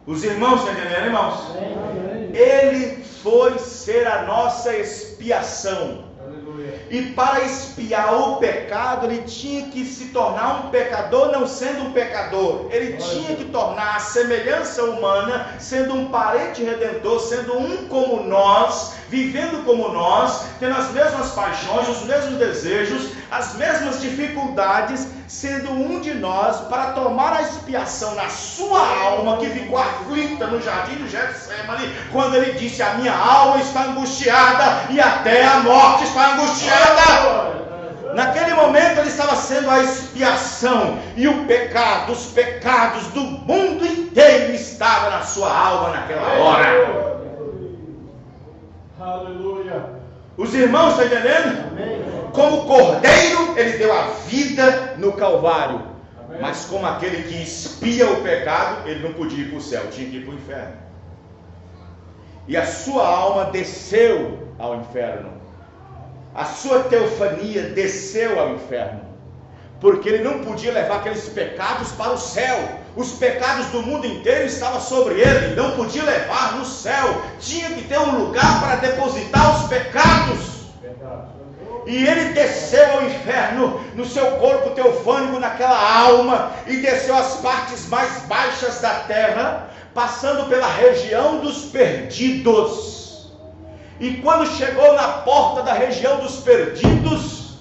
Os irmãos estão entendendo, irmãos? Ele foi ser a nossa expiação. E para expiar o pecado, ele tinha que se tornar um pecador, não sendo um pecador. Ele tinha que tornar a semelhança humana, sendo um parente redentor, sendo um como nós, vivendo como nós, tendo as mesmas paixões, os mesmos desejos, as mesmas dificuldades, sendo um de nós, para tomar a expiação na sua alma, que ficou aflita no jardim do Getsemane, quando ele disse: a minha alma está angustiada e até a morte está angustiada. Naquele momento ele estava sendo a expiação, e o pecado, os pecados do mundo inteiro estavam na sua alma naquela hora. Aleluia. Os irmãos estão entendendo? Amém. Como cordeiro, ele deu a vida no Calvário. Amém. Mas como aquele que expia o pecado, ele não podia ir para o céu, tinha que ir para o inferno. E a sua alma desceu ao inferno. A sua teofania desceu ao inferno. Porque ele não podia levar aqueles pecados para o céu. Os pecados do mundo inteiro estavam sobre ele, não podia levar no céu. Tinha que ter um lugar para depositar os pecados. E ele desceu ao inferno, no seu corpo teofânico, naquela alma, e desceu às partes mais baixas da terra, passando pela região dos perdidos. E quando chegou na porta da região dos perdidos,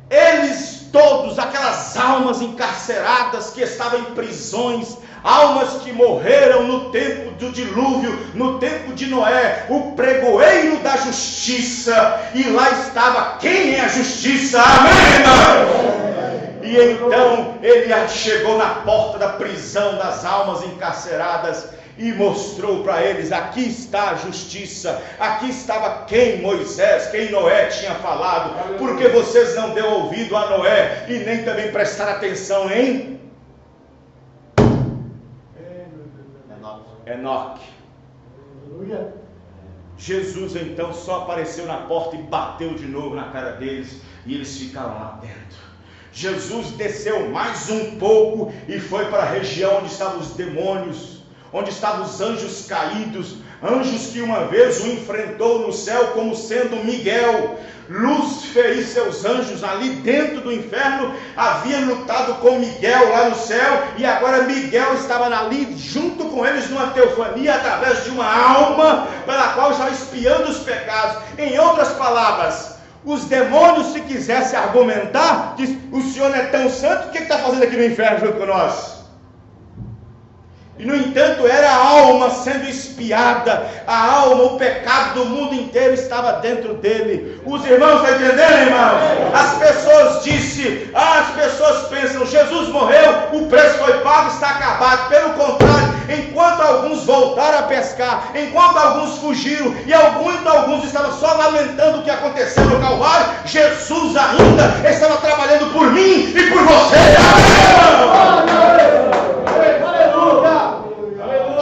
eles todos, aquelas almas encarceradas que estavam em prisões, almas que morreram no tempo do dilúvio, no tempo de Noé, o pregoeiro da justiça, e lá estava quem é a justiça, amém? E então ele chegou na porta da prisão das almas encarceradas e mostrou para eles: aqui está a justiça, aqui estava quem Moisés, quem Noé tinha falado, porque vocês não deu ouvido a Noé e nem também prestaram atenção em Enoque. Jesus então só apareceu na porta e bateu de novo na cara deles, e eles ficaram lá dentro. Jesus desceu mais um pouco e foi para a região onde estavam os demônios, onde estavam os anjos caídos, anjos que uma vez o enfrentou no céu como sendo Miguel. Lúcifer e seus anjos ali dentro do inferno haviam lutado com Miguel lá no céu, e agora Miguel estava ali junto com eles numa teofania através de uma alma pela qual estava espiando os pecados. Em outras palavras, os demônios, se quisessem argumentar, diz: o Senhor não é tão santo, o que está fazendo aqui no inferno junto com nós? E no entanto era a alma sendo espiada, a alma, o pecado do mundo inteiro estava dentro dele. Os irmãos estão entendendo, irmãos? As pessoas pensam: Jesus morreu, o preço foi pago, está acabado. Pelo contrário, enquanto alguns voltaram a pescar, enquanto alguns fugiram, e alguns estavam só lamentando o que aconteceu no Calvário, Jesus ainda estava trabalhando por mim e por você.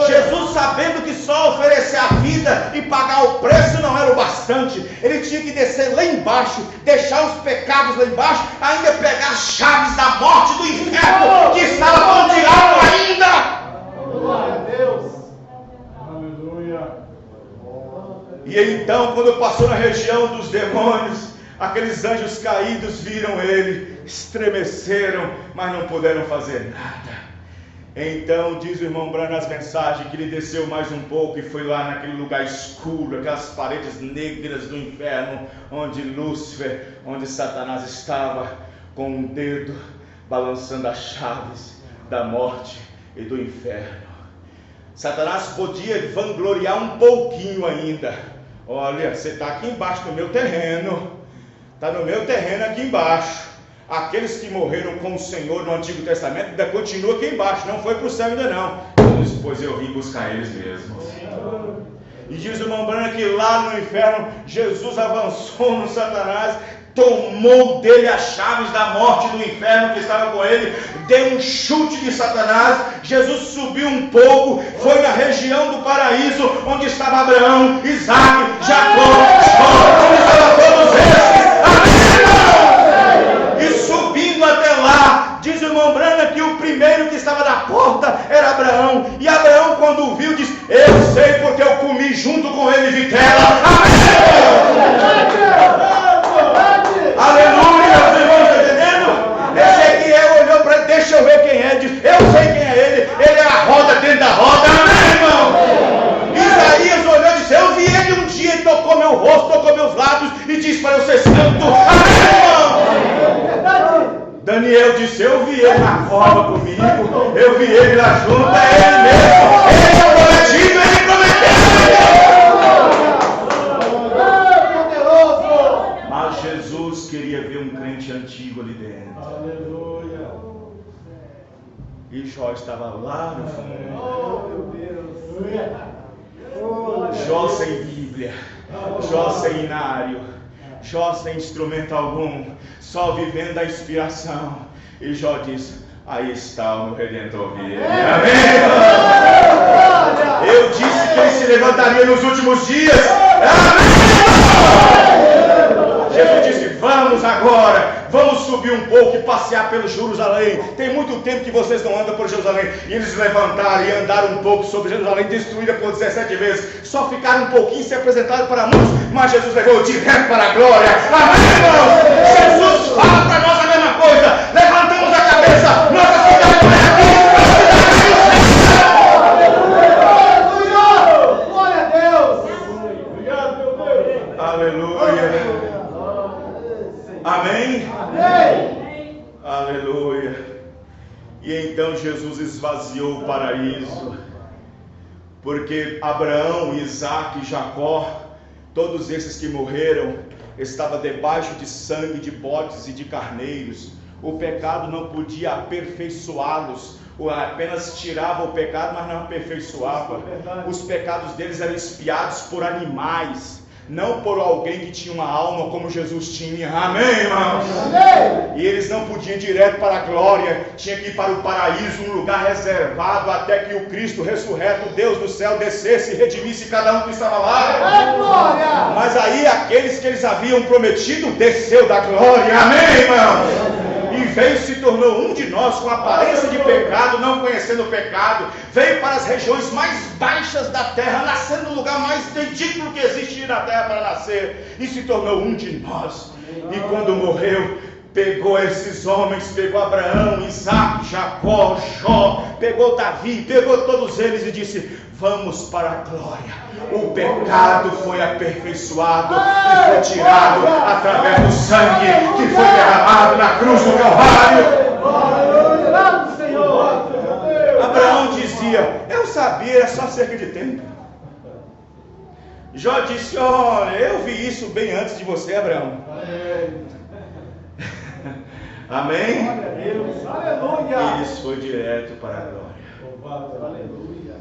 Jesus, sabendo que só oferecer a vida e pagar o preço não era o bastante, ele tinha que descer lá embaixo, deixar os pecados lá embaixo, ainda pegar as chaves da morte do inferno que estava no diabo ainda. Glória a Deus. Aleluia. E então, quando passou na região dos demônios, aqueles anjos caídos viram ele, estremeceram, mas não puderam fazer nada. Então diz o irmão Branham nas mensagens que ele desceu mais um pouco e foi lá naquele lugar escuro, aquelas paredes negras do inferno, onde Lúcifer, onde Satanás estava, com um dedo balançando as chaves da morte e do inferno. Satanás podia vangloriar um pouquinho ainda: olha, você está aqui embaixo no meu terreno, está no meu terreno aqui embaixo. Aqueles que morreram com o Senhor no Antigo Testamento ainda continuam aqui embaixo, não foi para o céu ainda não. Pois eu vim buscar eles mesmos. E diz o irmão Branham que lá no inferno Jesus avançou no Satanás, tomou dele as chaves da morte do inferno que estava com ele, deu um chute de Satanás. Jesus subiu um pouco, foi na região do paraíso, onde estava Abraão, Isaac, Jacó, onde estavam todos esses. E subindo até lá, diz o irmão Branham que o primeiro que estava na porta era Abraão. E Abraão, quando o viu, disse: eu sei porque eu comi junto com ele vitela. Aleluia, os irmãos estão entendendo? Ezequiel olhou para ele: deixa eu ver quem é. Diz: eu sei quem é ele é a roda dentro da roda. Amém, irmão? Isaías olhou e disse: eu vi ele um dia, ele tocou meu rosto, tocou meus lábios e disse para eu ser santo. Amém, irmão? Daniel disse: eu vi ele na cova comigo, eu vi ele lá junto, é ele mesmo, ele é prometido, ele prometeu. Mas Jesus queria ver um crente antigo ali dentro. Aleluia. E Jó estava lá no fundo. Jó sem Bíblia, Jó sem inário, Jó sem instrumento algum, só vivendo a inspiração. E Jó disse: aí está o meu Redentor vivo. Amém? Eu disse que ele se levantaria nos últimos dias. Amém? Jesus disse: vamos agora, vamos subir um pouco e passear pelo Jerusalém. Tem muito tempo que vocês não andam por Jerusalém. E eles levantaram e andaram um pouco sobre Jerusalém, destruída por 17 vezes. Só ficaram um pouquinho e se apresentaram para muitos, mas Jesus levou direto para a glória. Amém, irmãos? Jesus fala para nós a mesma coisa. Levantamos a cabeça, nossa cidade não é aqui. Glória a Deus. Obrigado, meu Deus. Aleluia. Amém? Amém? Aleluia. E então Jesus esvaziou o paraíso, porque Abraão, Isaac e Jacó, todos esses que morreram, estavam debaixo de sangue de bodes e de carneiros. O pecado não podia aperfeiçoá-los, apenas tirava o pecado, mas não aperfeiçoava. Os pecados deles eram expiados por animais, não por alguém que tinha uma alma como Jesus tinha. Amém, irmãos? Amém. E eles não podiam ir direto para a glória, tinha que ir para o paraíso, um lugar reservado até que o Cristo ressurreto, Deus do céu, descesse e redimisse cada um que estava lá. É glória. Mas aí aqueles que eles haviam prometido desceu da glória. Amém, irmãos? E veio se tornou um de nós, com aparência de pecado, não conhecendo o pecado, veio para as regiões mais baixas da terra, nascendo no lugar mais ridículo que existe na terra para nascer, e se tornou um de nós. E quando morreu, pegou esses homens, pegou Abraão, Isaac, Jacó, Jó, pegou Davi, pegou todos eles e disse: vamos para a glória. O pecado foi aperfeiçoado e foi tirado através do sangue que foi derramado na cruz do Calvário. Abraão dizia: eu sabia, era só cerca de tempo. Jó disse: olha, eu vi isso bem antes de você, Abraão. Amém? Aleluia. Isso foi direto para a glória. Aleluia.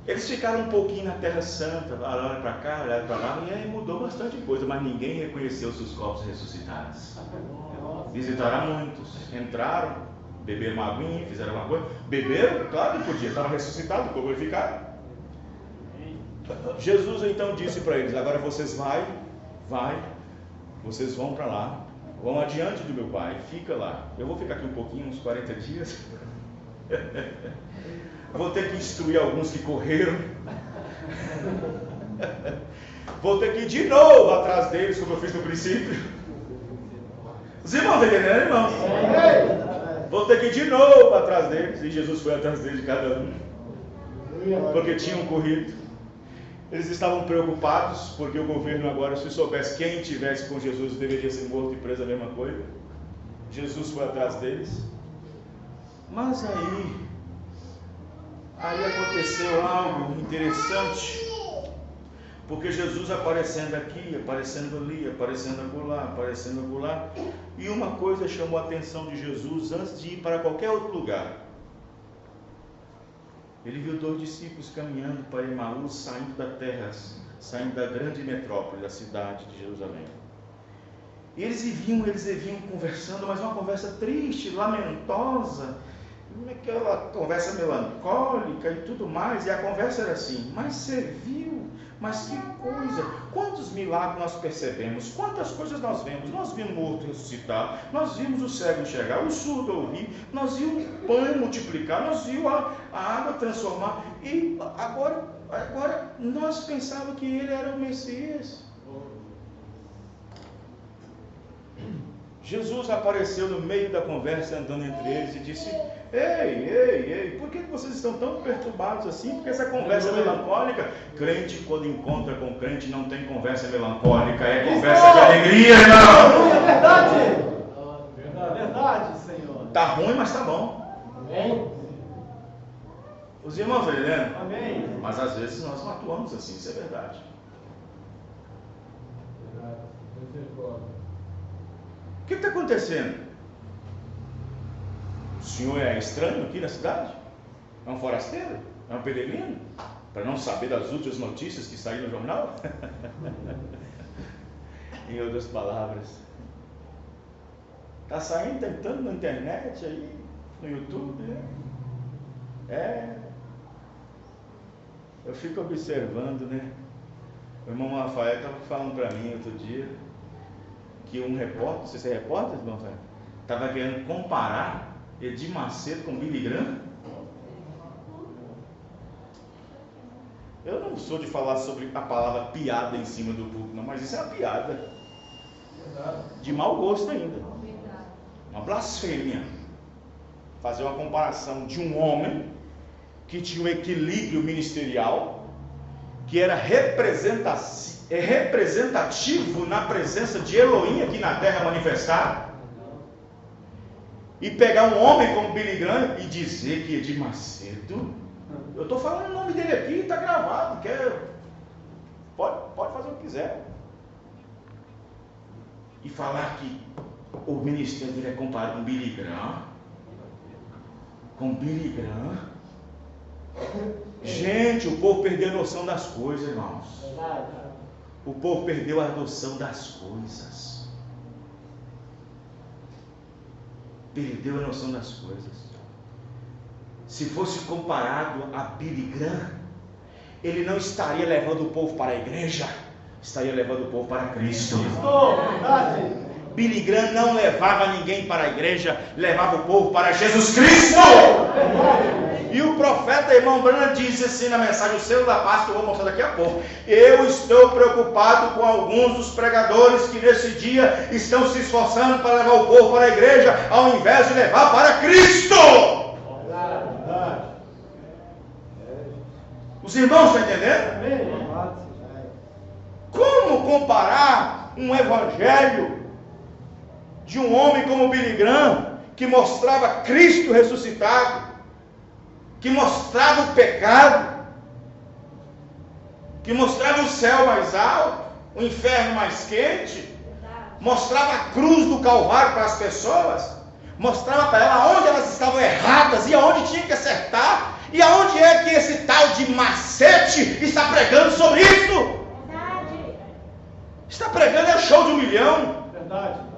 Eles ficaram um pouquinho na Terra Santa, olharam para cá, olharam para lá, e aí mudou bastante coisa, mas ninguém reconheceu seus corpos ressuscitados. Visitaram muitos, entraram, beberam uma aguinha, fizeram uma coisa, beberam, claro que podia, estava ressuscitado, glorificado. Jesus então disse para eles: agora vocês vocês vão para lá, vão adiante do meu Pai, fica lá. Eu vou ficar aqui um pouquinho, uns 40 dias. Vou ter que instruir alguns que correram. Vou ter que ir de novo atrás deles, como eu fiz no princípio. Os irmãos estão entendendo, irmãos? Vou ter que ir de novo atrás deles. E Jesus foi atrás deles de cada um, porque tinham corrido. Eles estavam preocupados, porque o governo agora, se soubesse quem estivesse com Jesus, deveria ser morto e preso, a mesma coisa. Jesus foi atrás deles. Mas aí aconteceu algo interessante, porque Jesus aparecendo aqui, aparecendo ali, aparecendo acolá, e uma coisa chamou a atenção de Jesus antes de ir para qualquer outro lugar. Ele viu 2 discípulos caminhando para Emaús, saindo da terra, saindo da grande metrópole, da cidade de Jerusalém. E eles viviam conversando, mas uma conversa triste, lamentosa, aquela conversa melancólica e tudo mais. E a conversa era assim: mas você viu? Mas que coisa! Quantos milagres nós percebemos? Quantas coisas nós vemos? Nós vimos o morto ressuscitar, nós vimos o cego enxergar, o surdo ouvir, nós vimos o pão multiplicar, nós vimos a água transformar. E agora nós pensávamos que ele era o Messias. Jesus apareceu no meio da conversa, andando entre eles, e disse: ei, por que vocês estão tão perturbados assim? Porque essa conversa é melancólica. Crente, quando encontra com crente, não tem conversa melancólica, é conversa de alegria, irmão. É verdade, Senhor. Tá ruim, mas tá bom. Amém. Os irmãos estão entendendo? Amém. Mas às vezes nós não atuamos assim, isso é verdade. O que está acontecendo? O senhor é estranho aqui na cidade? É um forasteiro? É um peregrino? Para não saber das últimas notícias que saíram no jornal? Em outras palavras, está saindo, tentando na internet aí, no YouTube, né? Eu fico observando, né? O irmão Rafael estava falando para mim outro dia que um repórter, não sei se é repórter, irmão Rafael, estava querendo comparar Edir Macedo com Billy Graham. Eu não sou de falar sobre a palavra piada em cima do público, não, mas isso é uma piada de mau gosto ainda, uma blasfêmia. Fazer uma comparação de um homem que tinha um equilíbrio ministerial, que era representativo na presença de Elohim aqui na terra manifestada, e pegar um homem como Billy Graham e dizer que Edir Macedo, eu estou falando o nome dele aqui, está gravado, pode fazer o que quiser, e falar que o ministério dele é comparado com Billy Graham, Gente, o povo perdeu a noção das coisas, irmãos. O povo perdeu a noção das coisas. Perdeu a noção das coisas. Se fosse comparado a Billy Graham, ele não estaria levando o povo para a igreja, estaria levando o povo para Cristo. Billy Graham não levava ninguém para a igreja, levava o povo para Jesus Cristo. E o profeta irmão Branham disse assim na mensagem, o selo da paz, que eu vou mostrar daqui a pouco: eu estou preocupado com alguns dos pregadores que nesse dia estão se esforçando para levar o povo para a igreja, ao invés de levar para Cristo. Os irmãos estão entendendo? Como comparar um evangelho de um homem como Billy Graham, que mostrava Cristo ressuscitado, que mostrava o pecado, que mostrava o céu mais alto, o inferno mais quente, mostrava a cruz do Calvário para as pessoas, mostrava para elas onde elas estavam erradas e aonde tinha que acertar, e aonde é que esse tal de macete está pregando sobre isso? Verdade. Está pregando é show de 1 milhão. Verdade.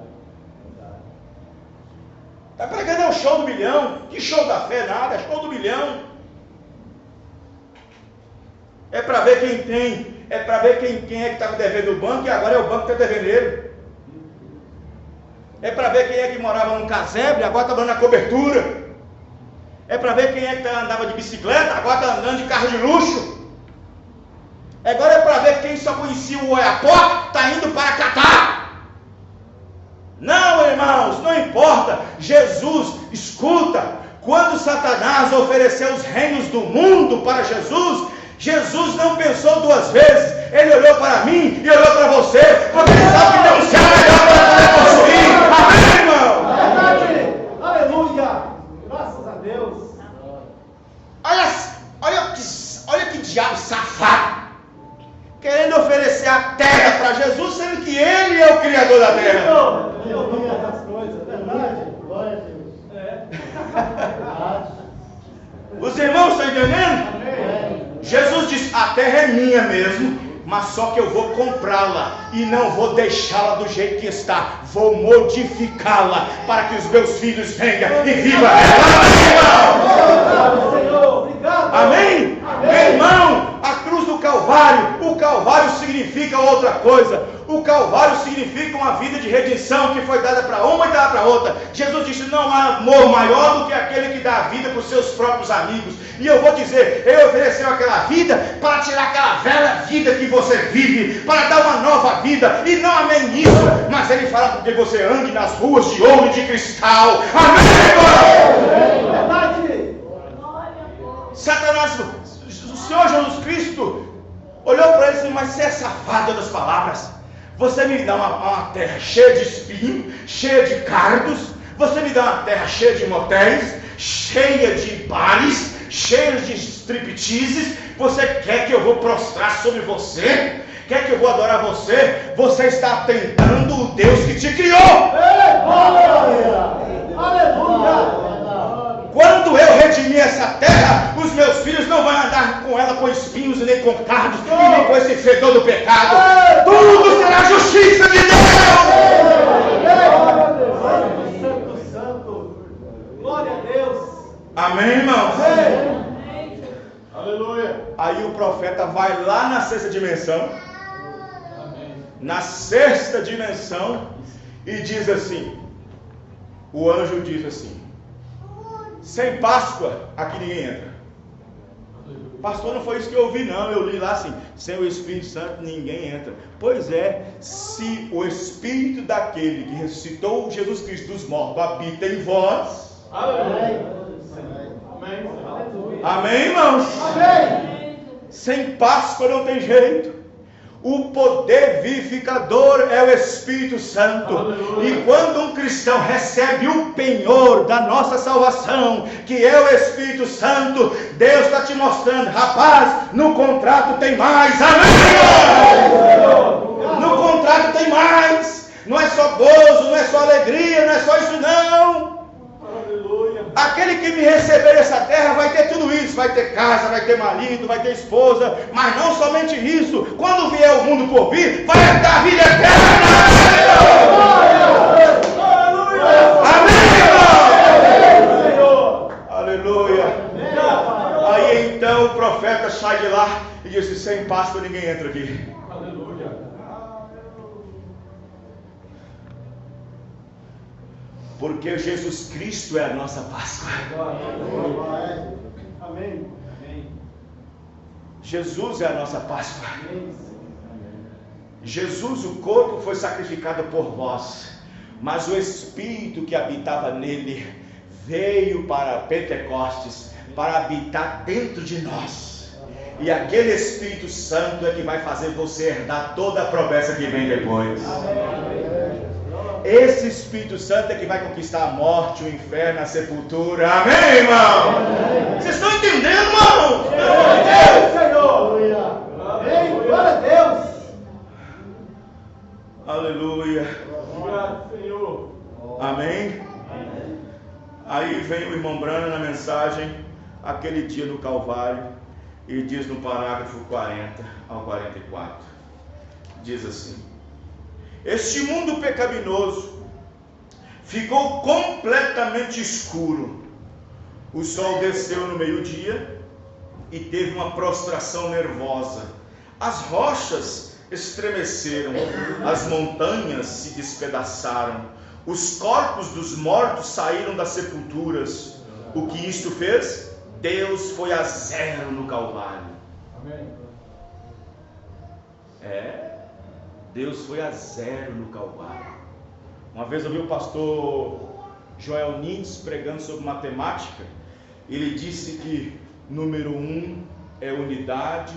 Está pregando é o show do milhão. Que show da fé nada, é show do milhão. É para ver quem tem, é para ver quem é que estava devendo o banco e agora é o banco que está devendo ele. É para ver quem é que morava num casebre e agora está morando na cobertura. É para ver quem é que andava de bicicleta, agora está andando de carro de luxo. Agora é para ver quem só conhecia o Oiapoque, está indo para Catar. Não, irmãos, não importa. Jesus, escuta, quando Satanás ofereceu os reinos do mundo para Jesus, Jesus não pensou 2 vezes. Ele olhou para mim e olhou para você, porque ele sabe que tem um céu melhor para poder possuir. Amém, irmão? Verdade. Aleluia. Graças a Deus. Olha que diabo safado, querendo oferecer a terra para Jesus, sendo que ele é o Criador da terra. Eu vi essas coisas, verdade? Glória a Deus. Os irmãos estão entendendo? Amém. Jesus disse: a terra é minha mesmo, mas só que eu vou comprá-la e não vou deixá-la do jeito que está, vou modificá-la para que os meus filhos venham e vivam ela. Senhor, obrigado. Amém? Meu irmão, a cruz do Calvário, o Calvário significa outra coisa. O Calvário significa uma vida de redenção que foi dada para uma e dada para outra. Jesus disse: não há amor maior do que aquele que dá a vida para os seus próprios amigos. E eu vou dizer, ele ofereceu aquela vida para tirar aquela velha vida que você vive, para dar uma nova vida, e não amém nisso, mas ele fala porque você ande nas ruas de ouro e de cristal. Amém, irmão? Verdade. Satanás, o Senhor Jesus Cristo olhou para ele e disse: mas você é safado das palavras. Você me dá uma terra cheia de espinho, cheia de cardos. Você me dá uma terra cheia de motéis, cheia de bares, cheia de stripteases. Você quer que eu vou prostrar sobre você? Quer que eu vou adorar você? Você está atentando o Deus que te criou. Aleluia. Quando eu redimir essa terra, os meus filhos não vão andar com ela com espinhos e nem com cardos, e nem com esse fedor do pecado. Tudo será justiça de Deus. Santo. Glória a Deus. Amém, irmãos? Amém. Aleluia. Aí o profeta vai lá na sexta dimensão, na sexta dimensão, e diz assim, o anjo diz assim: sem Páscoa aqui ninguém entra. Pastor, não foi isso que eu ouvi não, eu li lá assim: sem o Espírito Santo ninguém entra. Pois é, se o Espírito daquele que ressuscitou Jesus Cristo dos mortos habita em vós. Amém. Amém, irmãos? Amém. Sem Páscoa não tem jeito. O poder vivificador é o Espírito Santo. Aleluia. E quando um cristão recebe o penhor da nossa salvação, que é o Espírito Santo, Deus está te mostrando: rapaz, no contrato tem mais. Amém? No contrato tem mais. Não é só gozo, não é só alegria, não é só isso não. Aquele que me receber essa terra vai ter tudo isso, vai ter casa, vai ter marido, vai ter esposa, mas não somente isso, quando vier o mundo por vir, vai dar a vida eterna. Amém, irmão? Aleluia. Aí então o profeta sai de lá e diz: sem Páscoa ninguém entra aqui. Porque Jesus Cristo é a nossa Páscoa. Amém. Jesus é a nossa Páscoa. Jesus, o corpo, foi sacrificado por vós, mas o Espírito que habitava nele veio para Pentecostes, para habitar dentro de nós. E aquele Espírito Santo é que vai fazer você herdar toda a promessa que vem depois. Esse Espírito Santo é que vai conquistar a morte, o inferno, a sepultura. Amém, irmão? Vocês estão entendendo, irmão? Glória a Deus, Senhor. Amém. Glória a Deus. Aleluia. Obrigado, Senhor. Amém? Aí vem o irmão Branham na mensagem, aquele dia no Calvário, e diz no parágrafo 40 ao 44, diz assim: este mundo pecaminoso ficou completamente escuro, o sol desceu no meio-dia e teve uma prostração nervosa, as rochas estremeceram, as montanhas se despedaçaram, os corpos dos mortos saíram das sepulturas. O que isto fez? Deus foi a zero no Calvário. Amém. Deus foi a zero no Calvário. Uma vez eu vi o pastor Joel Nins pregando sobre matemática. Ele disse que número 1 é unidade,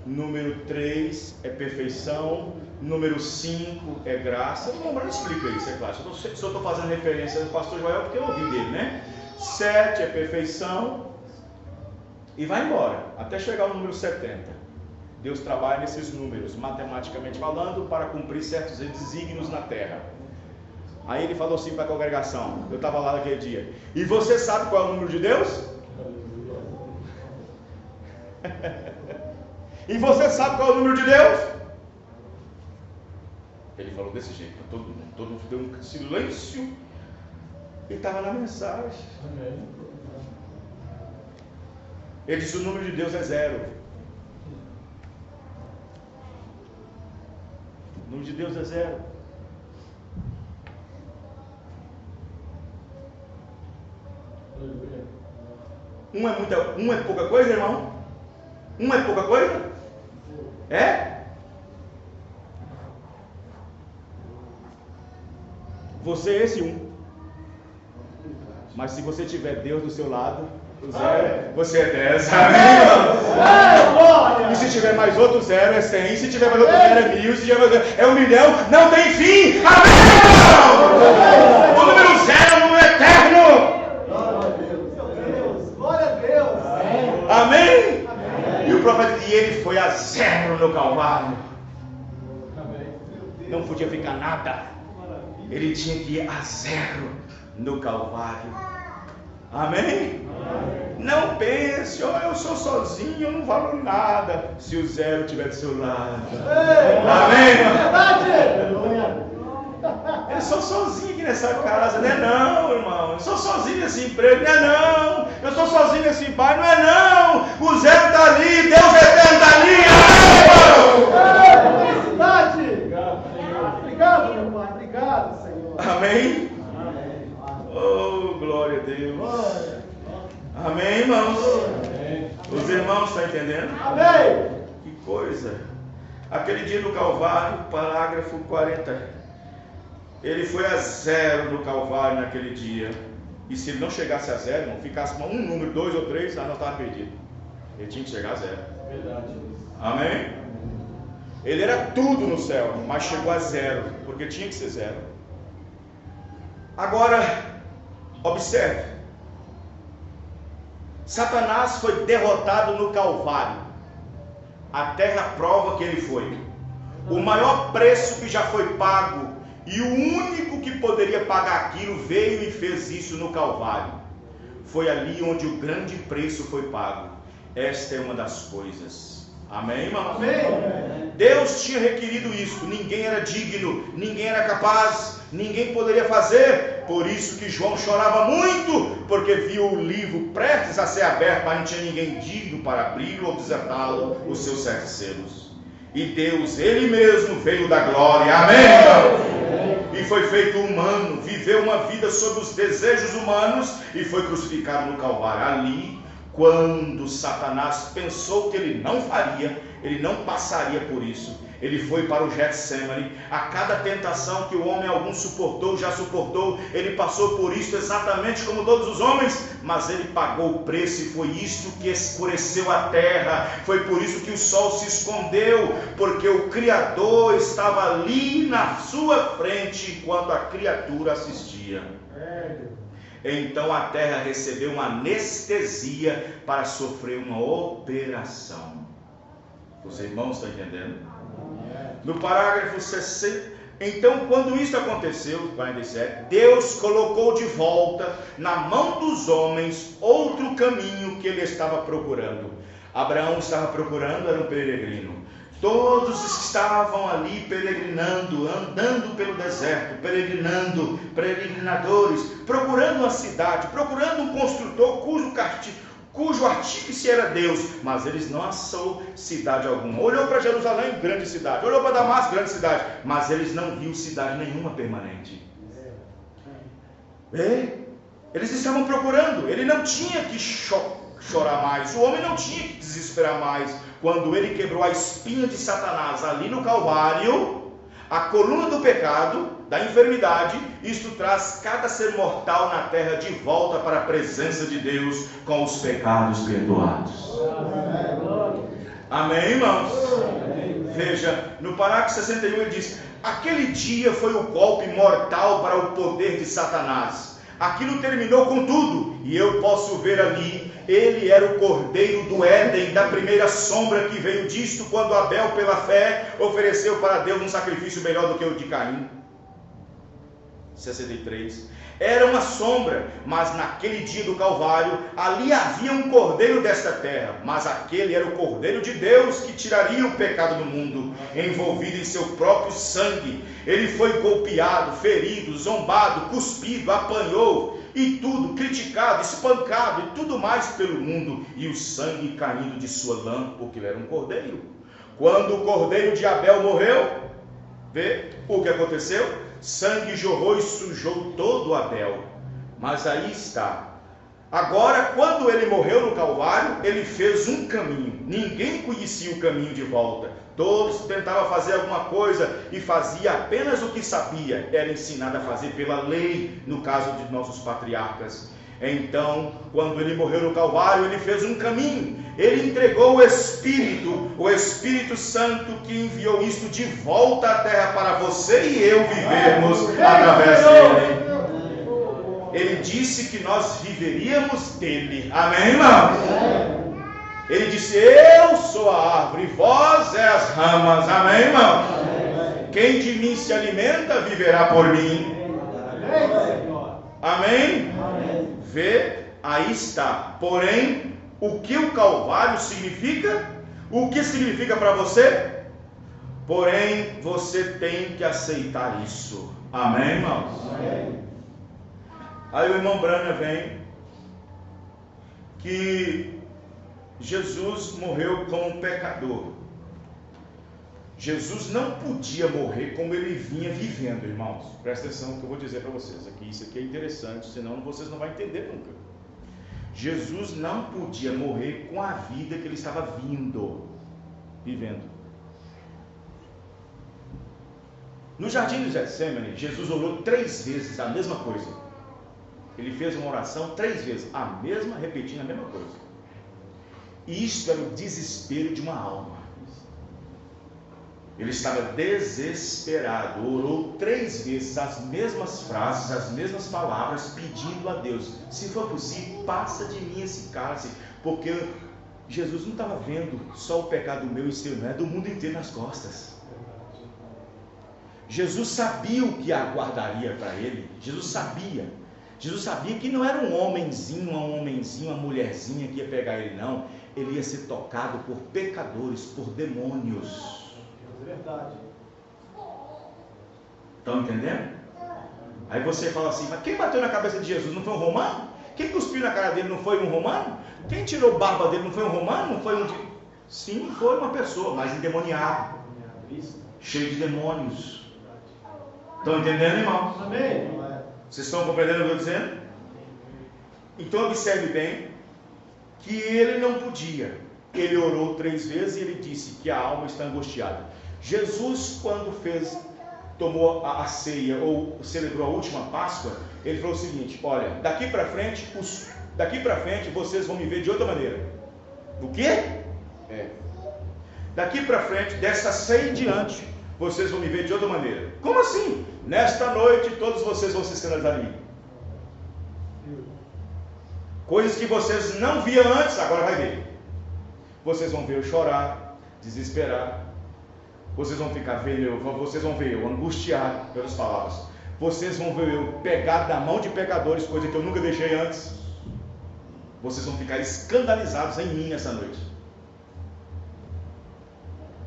número 3 é perfeição, número 5 é graça. Não explica isso, é claro. Só estou fazendo referência ao pastor Joel porque eu ouvi dele, né? 7 é perfeição e vai embora, até chegar ao número 70. Deus trabalha nesses números, matematicamente falando, para cumprir certos desígnios na terra. Aí ele falou assim para a congregação, eu estava lá naquele dia: e você sabe qual é o número de Deus? E você sabe qual é o número de Deus? Ele falou desse jeito, todo mundo deu um silêncio. Ele estava na mensagem. Ele disse: o número de Deus é 0. O número de Deus é 0. Um é pouca coisa, irmão? Um é pouca coisa? É? Você é esse 1. Mas se você tiver Deus do seu lado, o 0, você é 10. Amém? E se tiver mais outro 0 é 100. Se tiver mais outro 0 é 1000. Se tiver mais outro é 1 milhão. Não tem fim. Amém? O número 0 é o número eterno. Glória a Deus. Amém? E o profeta, e ele foi a 0 no Calvário. Não podia ficar nada. Ele tinha que ir a 0 no Calvário. Amém? Não pense: eu sou sozinho, eu não valo nada. Se o 0 estiver do seu lado. Amém? Eu sou sozinho aqui nessa casa. Não é não, irmão. Eu sou sozinho nesse emprego. Não é não. Eu sou sozinho nesse bar. Não é não. O 0 está ali. Deus eterno está ali. Felicidade. Obrigado, meu Pai. Obrigado, Senhor. Amém? Oh, glória a Deus. Amém, irmãos? Os irmãos estão entendendo? Amém. Que coisa. Aquele dia no Calvário, parágrafo 40. Ele foi a 0 no Calvário naquele dia. E se ele não chegasse a 0, não ficasse com um número, 2 ou 3, não estava perdido. Ele tinha que chegar a 0. Verdade. Amém? Ele era tudo no céu, mas chegou a 0, porque tinha que ser 0. Agora, observe. Satanás foi derrotado no Calvário. A terra prova que ele foi. O maior preço que já foi pago, e o único que poderia pagar aquilo, veio e fez isso no Calvário. Foi ali onde o grande preço foi pago. Esta é uma das coisas. Amém, irmão? Amém. Deus tinha requerido isso. Ninguém era digno, ninguém era capaz, ninguém poderia fazer. Por isso que João chorava muito, porque viu o livro prestes a ser aberto, mas não tinha ninguém digno para abri-lo ou desatá-lo, os seus 7 selos. E Deus, Ele mesmo, veio da glória. Amém, irmão? E e foi feito humano, viveu uma vida sob os desejos humanos e foi crucificado no Calvário. Ali, quando Satanás pensou que ele não faria, ele não passaria por isso, ele foi para o Getsemane. A cada tentação que o homem algum suportou, já suportou, ele passou por isso exatamente como todos os homens, mas ele pagou o preço, e foi isto que escureceu a terra, foi por isso que o sol se escondeu, porque o Criador estava ali na sua frente, enquanto a criatura assistia. Então a terra recebeu uma anestesia para sofrer uma operação. Os irmãos estão entendendo? No parágrafo 60, então quando isso aconteceu, 47, Deus colocou de volta na mão dos homens outro caminho que ele estava procurando. Abraão estava procurando, era um peregrino. Todos estavam ali peregrinando, andando pelo deserto, peregrinando, peregrinadores, procurando uma cidade, procurando um construtor cujo artífice era Deus, mas eles não achou cidade alguma. Olhou para Jerusalém, grande cidade, olhou para Damasco, grande cidade, mas eles não viram cidade nenhuma permanente. Eles estavam procurando, ele não tinha que chorar mais, o homem não tinha que desesperar mais. Quando ele quebrou a espinha de Satanás ali no Calvário, a coluna do pecado, da enfermidade, isto traz cada ser mortal na terra de volta para a presença de Deus com os pecados perdoados. Amém, irmãos? Veja, no parágrafo 61 ele diz: aquele dia foi o golpe mortal para o poder de Satanás. Aquilo terminou com tudo, e eu posso ver ali, ele era o cordeiro do Éden, da primeira sombra que veio disto, quando Abel, pela fé, ofereceu para Deus um sacrifício melhor do que o de Caim. 63. Era uma sombra, mas naquele dia do Calvário, ali havia um cordeiro desta terra, mas aquele era o cordeiro de Deus que tiraria o pecado do mundo, envolvido em seu próprio sangue. Ele foi golpeado, ferido, zombado, cuspido, apanhou, e tudo, criticado, espancado, e tudo mais pelo mundo, e o sangue caindo de sua lã, porque ele era um cordeiro. Quando o cordeiro de Abel morreu, vê o que aconteceu? Sangue jorrou e sujou todo Abel. Mas aí está. Agora, quando ele morreu no Calvário, ele fez um caminho. Ninguém conhecia o caminho de volta. Todos tentavam fazer alguma coisa e fazia apenas o que sabia. Era ensinado a fazer pela lei, no caso de nossos patriarcas. Então, quando ele morreu no Calvário, ele fez um caminho. Ele entregou o Espírito Santo, que enviou isto de volta à terra para você e eu vivermos através dele. Ele disse que nós viveríamos dele. Amém, irmãos? Ele disse: eu sou a árvore, vós é as ramas. Amém, irmãos? Quem de mim se alimenta, viverá por mim. Amém? Vê, aí está. Porém, o que o Calvário significa? O que significa para você? Porém, você tem que aceitar isso. Amém, irmãos? Amém. Aí o irmão Branham vem que Jesus morreu como um pecador. Jesus não podia morrer como ele vinha vivendo, irmãos. Presta atenção no que eu vou dizer para vocês aqui. Isso aqui é interessante, senão vocês não vão entender nunca. Jesus não podia morrer com a vida que ele estava vivendo. No jardim do Getsemane, Jesus orou 3 vezes a mesma coisa. Ele fez uma oração 3 vezes, repetindo a mesma coisa. E isto era o desespero de uma alma. Ele estava desesperado, orou 3 vezes as mesmas frases, as mesmas palavras, pedindo a Deus: se for possível, passa de mim esse cálice, porque Jesus não estava vendo só o pecado meu e seu, não é do mundo inteiro nas costas. Jesus sabia o que aguardaria para ele. Jesus sabia que não era um homenzinho, uma mulherzinha que ia pegar ele, não. Ele ia ser tocado por pecadores, por demônios. Verdade. Estão entendendo? Aí você fala assim: mas quem bateu na cabeça de Jesus não foi um romano? Quem cuspiu na cara dele não foi um romano? Quem tirou barba dele não foi um romano? Não foi um... Sim, foi uma pessoa, mas endemoniado, cheio de demônios. Estão entendendo, irmão? Amém. Vocês estão compreendendo o que eu estou dizendo? Então observe bem que ele não podia. Ele orou 3 vezes e ele disse que a alma está angustiada. Jesus, quando tomou a ceia ou celebrou a última Páscoa, ele falou o seguinte: olha, daqui para frente vocês vão me ver de outra maneira. O quê? Daqui para frente, dessa ceia em diante, vocês vão me ver de outra maneira. Como assim? Nesta noite todos vocês vão se escandalizar em mim. Coisas que vocês não viam antes, agora vai ver. Vocês vão ver eu chorar, desesperar. Vocês vão ver eu angustiar pelas palavras. Vocês vão ver eu pegar da mão de pecadores, coisa que eu nunca deixei antes. Vocês vão ficar escandalizados em mim nessa noite.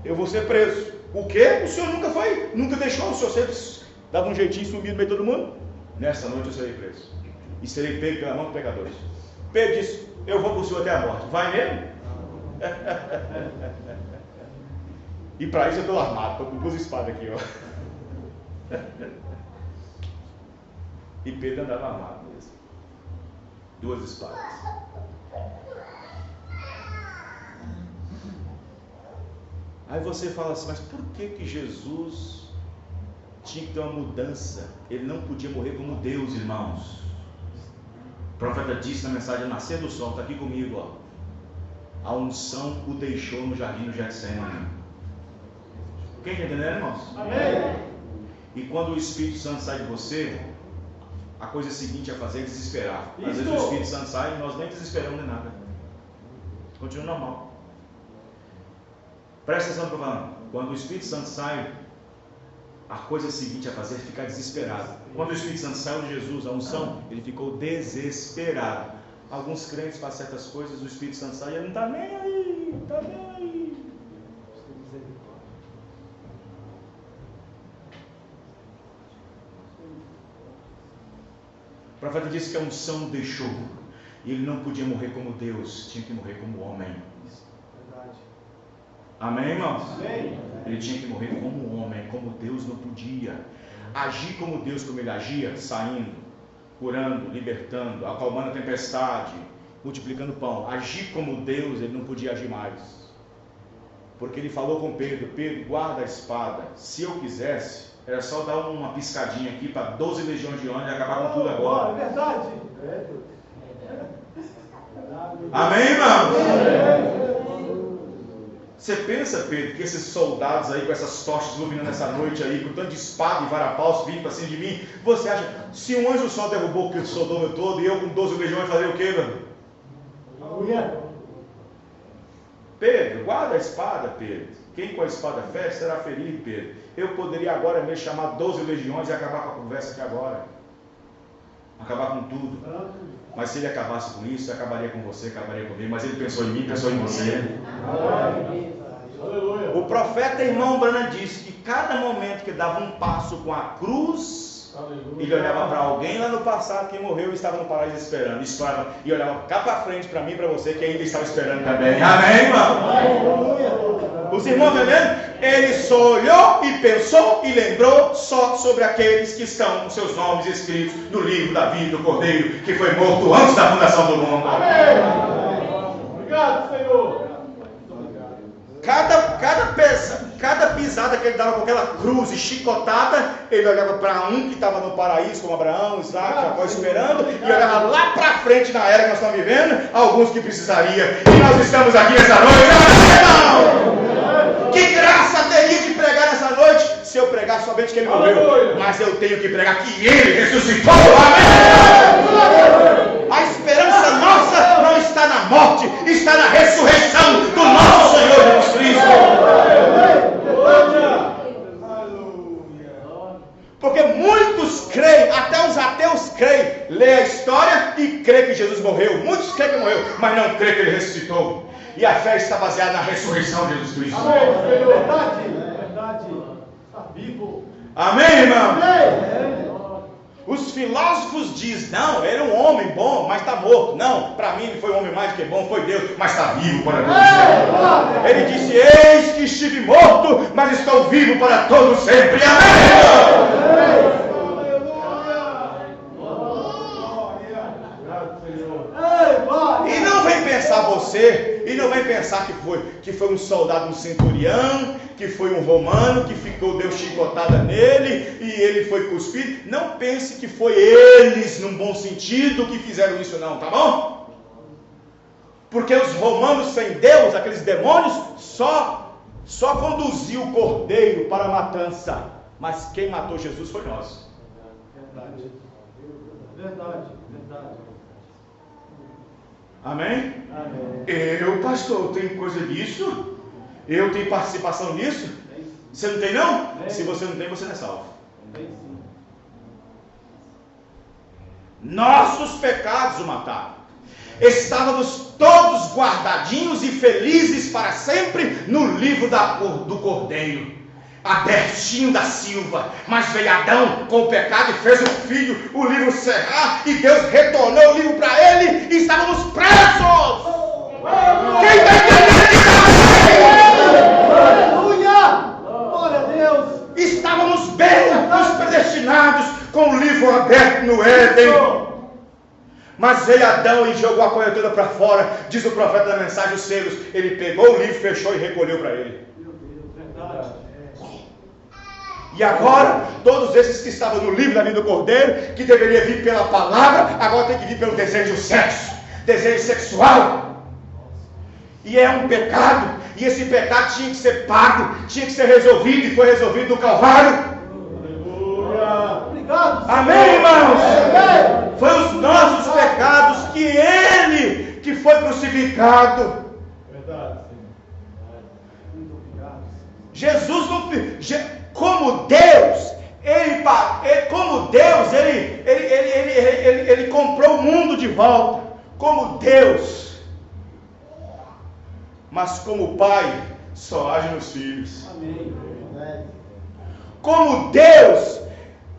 Eu vou ser preso. O quê? O senhor nunca deixou, o senhor sempre dava um jeitinho e sumia no meio de todo mundo. Nessa noite eu serei preso. E serei pego pela mão de pecadores. Pedro disse: eu vou com o senhor até a morte. Vai mesmo? E para isso eu estou armado, estou com 2 espadas aqui, ó. E Pedro andava armado mesmo. 2 espadas. Aí você fala assim: mas por que Jesus tinha que ter uma mudança? Ele não podia morrer como Deus, irmãos. O profeta disse na mensagem Nascer do Sol, está aqui comigo, ó. A unção o deixou no jardim do Getsemane. Quem está entendendo, irmãos? Amém. E quando o Espírito Santo sai de você, a coisa seguinte a fazer é desesperar. Às vezes o Espírito Santo sai e nós nem desesperamos nem nada. Continua normal. Presta atenção no que eu estou falando. Quando o Espírito Santo sai, a coisa seguinte a fazer é ficar desesperado. Quando o Espírito Santo saiu de Jesus, a unção, ele ficou desesperado. Alguns crentes fazem certas coisas, o Espírito Santo sai e ele não está nem aí, não está nem aí. O profeta disse que a unção deixou. E ele não podia morrer como Deus, tinha que morrer como homem. Amém, irmãos? Amém. Ele tinha que morrer como homem, como Deus não podia. Agir como Deus, como ele agia, saindo, curando, libertando, acalmando a tempestade, multiplicando pão. Agir como Deus, ele não podia agir mais. Porque ele falou com Pedro: Pedro, guarda a espada. Se eu quisesse, era só dar uma piscadinha aqui para 12 legiões de anjos e acabar com tudo agora. É verdade. Amém, irmãos? Você pensa, Pedro, que esses soldados aí com essas tochas iluminando essa noite aí, com tanto de espada e varapau vindo para cima de mim, você acha, se um anjo só derrubou o Sodoma todo e eu com 12 legiões fazer o quê, velho? Pedro, guarda a espada, Pedro. Quem com a espada fere será ferido, Pedro. Eu poderia agora mesmo chamar 12 legiões e acabar com a conversa aqui agora. Acabar com tudo. Mas se ele acabasse com isso, acabaria com você, acabaria comigo. Mas ele pensou em mim, pensou em você. O profeta irmão Branham disse que cada momento que dava um passo com a cruz, ele olhava para alguém lá no passado que morreu e estava no paraíso esperando. E olhava cá para frente, para mim e para você, que ainda estava esperando também. Amém, irmão? Os irmãos entendendo? Ele só olhou e pensou e lembrou só sobre aqueles que estão com seus nomes escritos no livro da vida do Cordeiro, que foi morto antes da fundação do mundo. Amém. Obrigado, Senhor. Cada pisada que ele dava com aquela cruz e chicotada, ele olhava para um que estava no paraíso, como Abraão, Isaac, Jacó, esperando, e olhava lá para frente na era que nós estamos vivendo, alguns que precisaria. E nós estamos aqui essa noite. Que graça teria de pregar nessa noite se eu pregar somente que ele morreu? Mas eu tenho que pregar que ele ressuscitou. Amém! A esperança nossa não está na morte, está na ressurreição do nosso Senhor Jesus Cristo. Porque muitos creem, até os ateus creem, lê a história e crê que Jesus morreu. Muitos creem que morreu, mas não crê que ele ressuscitou. E a fé está baseada na ressurreição de Jesus Cristo. Amém, verdade. Está vivo. Amém, irmão? Amém. Os filósofos dizem, não, ele é um homem bom, mas está morto. Não, para mim ele foi um homem mais do que bom, foi Deus, mas está vivo para todos. Ele disse, eis que estive morto, mas estou vivo para todos sempre. Amém! você, e não vem pensar que foi um soldado, um centurião, que foi um romano, que deu chicotada nele, e ele foi cuspido. Não pense que foi eles, num bom sentido, que fizeram isso não, tá bom? Porque os romanos sem Deus, aqueles demônios, só conduziu o cordeiro para a matança. Mas quem matou Jesus foi nós. Verdade. Verdade. Amém? Amém. Eu, pastor, tenho coisa disso? Eu tenho participação nisso? Você não tem não? Se você não tem, você não é salvo. Nossos pecados o mataram. Estávamos todos guardadinhos e felizes para sempre no livro do Cordeiro, abertinho da Silva. Mas veio Adão com o pecado e fez o filho o livro cerrar, e Deus retornou o livro para ele e estávamos presos. Quem está entendendo? Aleluia! Glória a Deus! Estávamos bem, os predestinados, com o livro aberto no Éden. Mas veio Adão e jogou a coisa toda para fora. Diz o profeta da mensagem, os selos. Ele pegou o livro, fechou e recolheu para ele. E agora, todos esses que estavam no livro da vida do Cordeiro, que deveria vir pela palavra, agora tem que vir pelo desejo do sexo, desejo sexual. E é um pecado, e esse pecado tinha que ser pago, tinha que ser resolvido, e foi resolvido no Calvário. Obrigado. Amém, irmãos? Foi os nossos pecados que Ele que foi crucificado. Verdade, muito obrigado. Jesus não, como Deus, ele comprou o mundo de volta, como Deus. Mas como Pai, só age nos filhos. Amém. Como Deus,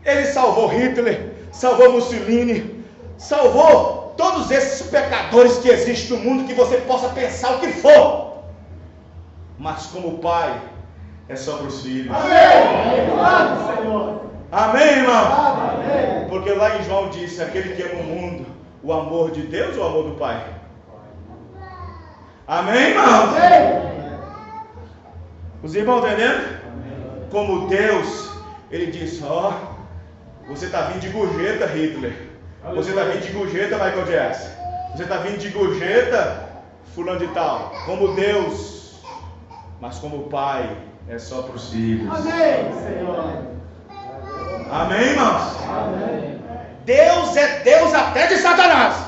Ele salvou Hitler, salvou Mussolini, salvou todos esses pecadores que existem no mundo, que você possa pensar o que for. Mas como Pai, é só para os filhos. Amém. Obrigado, Senhor. Amém, irmão? Amém. Porque lá em João disse, aquele que ama o mundo, o amor de Deus ou o amor do Pai? Amém, irmão? Amém. Os irmãos entendendo? Como Deus, Ele disse, você está vindo de gorjeta, Hitler. Você está vindo de gorjeta, Michael Jackson. Você está vindo de gorjeta, fulano de tal. Como Deus, mas como Pai, é só para os filhos. Amém, Senhor. Amém, irmãos? Amém. Deus é Deus até de Satanás,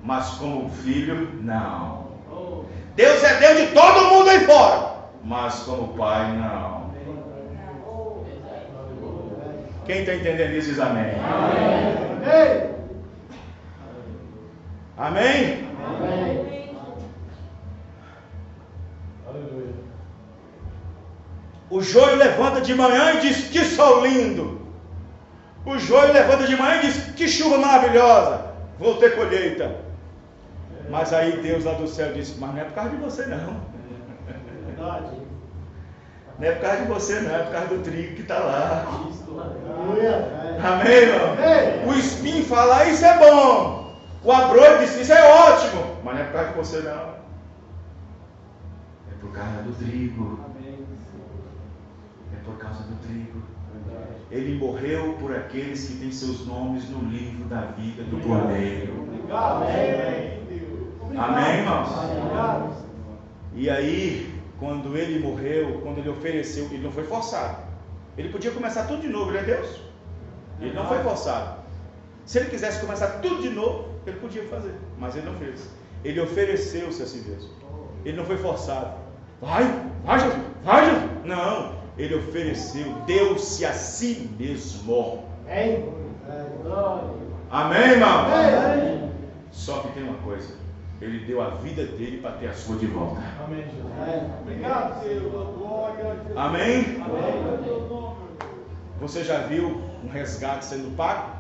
mas como filho, não. Deus é Deus de todo mundo aí fora, mas como Pai, não. Quem está entendendo isso diz amém. Amém. Amém? Amém. Aleluia. O joio levanta de manhã e diz, que sol lindo. O joio levanta de manhã e diz, que chuva maravilhosa, vou ter colheita. Mas aí Deus lá do céu disse, mas não é por causa de você não. Verdade. Não é por causa de você não, é por causa do trigo que está lá. Aleluia. Amém, irmão? O espinho fala, isso é bom. O abrolho diz, isso é ótimo. Mas não é por causa de você não. É por causa do trigo. É por causa do trigo. Ele morreu por aqueles que têm seus nomes no livro da vida do Cordeiro. Amém. Amém, irmãos? Obrigado. E aí, quando ele morreu, quando ele ofereceu, ele não foi forçado. Ele podia começar tudo de novo, ele é Deus. Ele não foi forçado. Se ele quisesse começar tudo de novo, ele podia fazer, mas ele não fez. Ele ofereceu-se a si mesmo. Ele não foi forçado. Vai Jesus, vai Jesus. Não, ele ofereceu, deu-se a si mesmo. Amém, irmão? Amém. Só que tem uma coisa, ele deu a vida dele para ter a sua de volta. Amém, Jesus. Obrigado, Senhor. Glória a Deus. Amém? Amém. Você já viu um resgate sendo pago?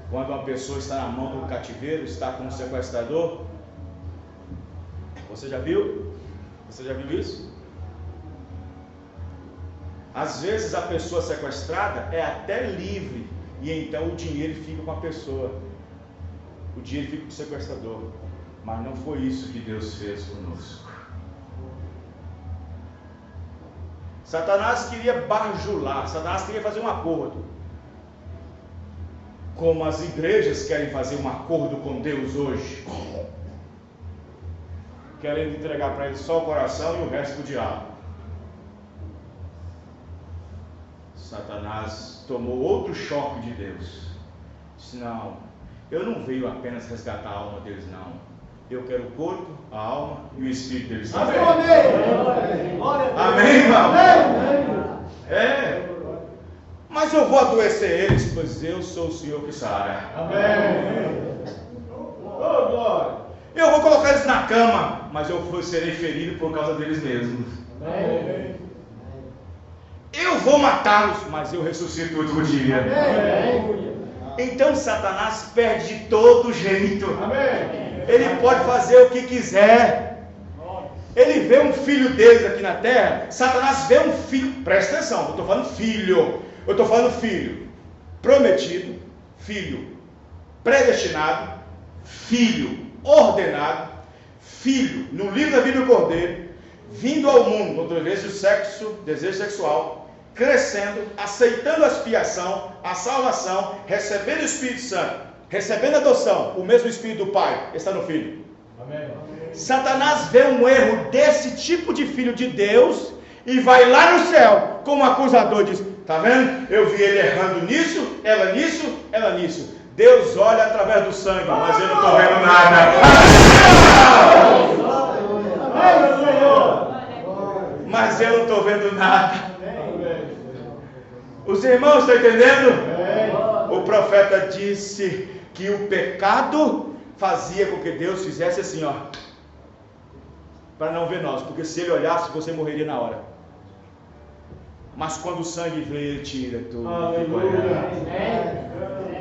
Quando uma pessoa está na mão do cativeiro, está com um sequestrador? Você já viu? Você já viu isso? Às vezes a pessoa sequestrada é até livre, e então o dinheiro fica com a pessoa. O dinheiro fica com o sequestrador. Mas não foi isso que Deus fez conosco. Satanás queria bajular, Satanás queria fazer um acordo. Como as igrejas querem fazer um acordo com Deus hoje. Querendo entregar para ele só o coração e o resto para o diabo. Satanás tomou outro choque de Deus. Disse, não, eu não veio apenas resgatar a alma deles, não. Eu quero o corpo, a alma e o espírito deles. Amém. Amém, irmão? É. Mas eu vou adoecer eles, pois eu sou o Senhor que sara. Amém. Oh, glória. Eu vou colocar eles na cama, mas eu serei ferido por causa deles mesmos. Amém. Eu vou matá-los, mas eu ressuscito no último dia. Amém. Então Satanás perde de todo jeito. Amém. Ele pode fazer o que quiser. Ele vê um filho deles aqui na terra. Satanás vê um filho. Presta atenção, eu estou falando filho. Eu estou falando filho prometido, filho predestinado, filho ordenado, filho no livro da vida do Cordeiro, vindo ao mundo com desejo sexual, crescendo, aceitando a expiação, a salvação, recebendo o Espírito Santo, recebendo a adoção, o mesmo Espírito do Pai está no Filho. Amém. Satanás vê um erro desse tipo de filho de Deus e vai lá no céu como acusador, diz, tá vendo? Eu vi ele errando nisso, ela nisso. Deus olha através do sangue, mas eu não estou vendo nada. Mas eu não estou vendo nada. Os irmãos estão entendendo? O profeta disse que o pecado fazia com que Deus fizesse assim, ó, para não ver nós, porque se ele olhasse, você morreria na hora. Mas quando o sangue veio, ele tira tudo.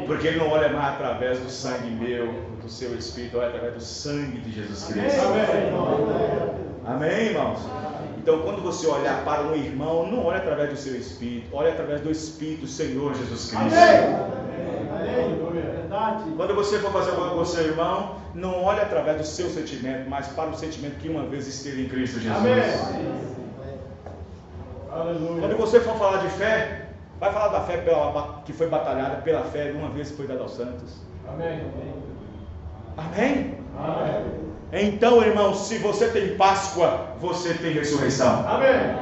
Porque ele não olha mais através do sangue meu, do seu espírito, olha através do sangue de Jesus Cristo. Amém, irmãos? Então, quando você olhar para um irmão, não olhe através do seu espírito, olhe através do Espírito do Senhor Jesus Cristo. Quando você for fazer alguma coisa com seu irmão, não olhe através do seu sentimento, mas para o sentimento que uma vez esteve em Cristo Jesus. Quando você for falar de fé, vai falar da fé que foi batalhada pela fé de uma vez que foi dada aos santos. Amém. Amém? Amém. Então, irmão, se você tem Páscoa, você tem ressurreição. Amém.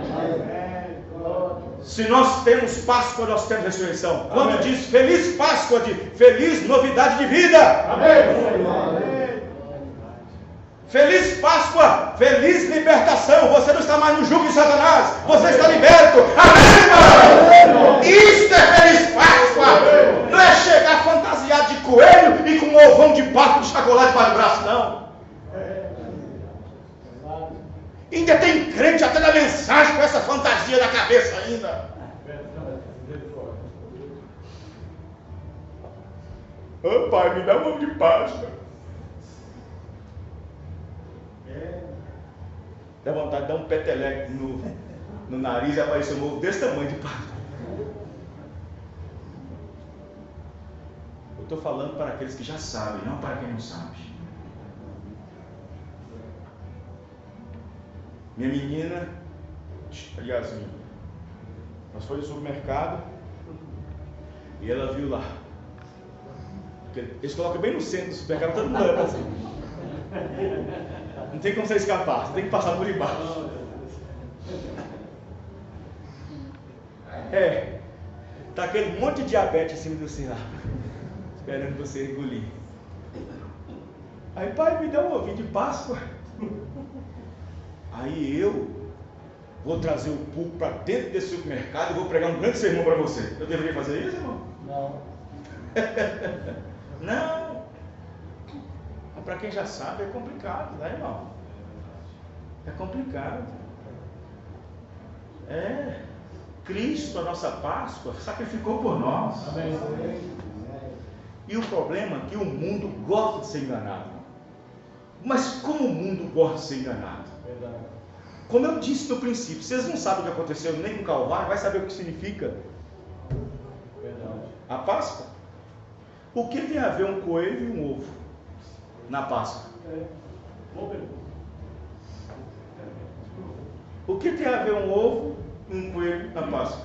Se nós temos Páscoa, nós temos ressurreição. Quando diz feliz Páscoa, de feliz novidade de vida. Amém. Feliz Páscoa, feliz libertação. Você não está mais no jugo de Satanás, você está liberto. Amém, irmão? Isto é feliz Páscoa. Não é chegar fantasiado de coelho e com um ovão de barco de chocolate para o braço, não. Ainda tem crente até na mensagem com essa fantasia na cabeça ainda. Ô pai, me dá um ovo de Páscoa. Dá vontade de dar um peteleco no nariz e aparecer um ovo desse tamanho de Páscoa. Eu estou falando para aqueles que já sabem, não para quem não sabe. Minha menina, aliás, nós fomos no supermercado e ela viu lá. Eles colocam bem no centro do supermercado, todo mundo assim. Não tem como você escapar, você tem que passar por embaixo. Tá aquele monte de diabetes em cima do você lá, esperando você engolir. Aí, pai, me dá um ovinho de Páscoa. Aí eu vou trazer o pulpo para dentro desse supermercado e vou pregar um grande sermão para você. Eu deveria fazer isso, irmão? Não. Não. Mas para quem já sabe é complicado, né, irmão? É complicado. Cristo, a nossa Páscoa, sacrificou por nós. Amém. E o problema é que o mundo gosta de ser enganado. Mas como o mundo gosta de ser enganado? Verdade. Como eu disse no princípio, vocês não sabem o que aconteceu nem no Calvário, vai saber o que significa Verdade. a Páscoa. O que tem a ver um coelho e um ovo na Páscoa? O que tem a ver um ovo e um coelho na Páscoa?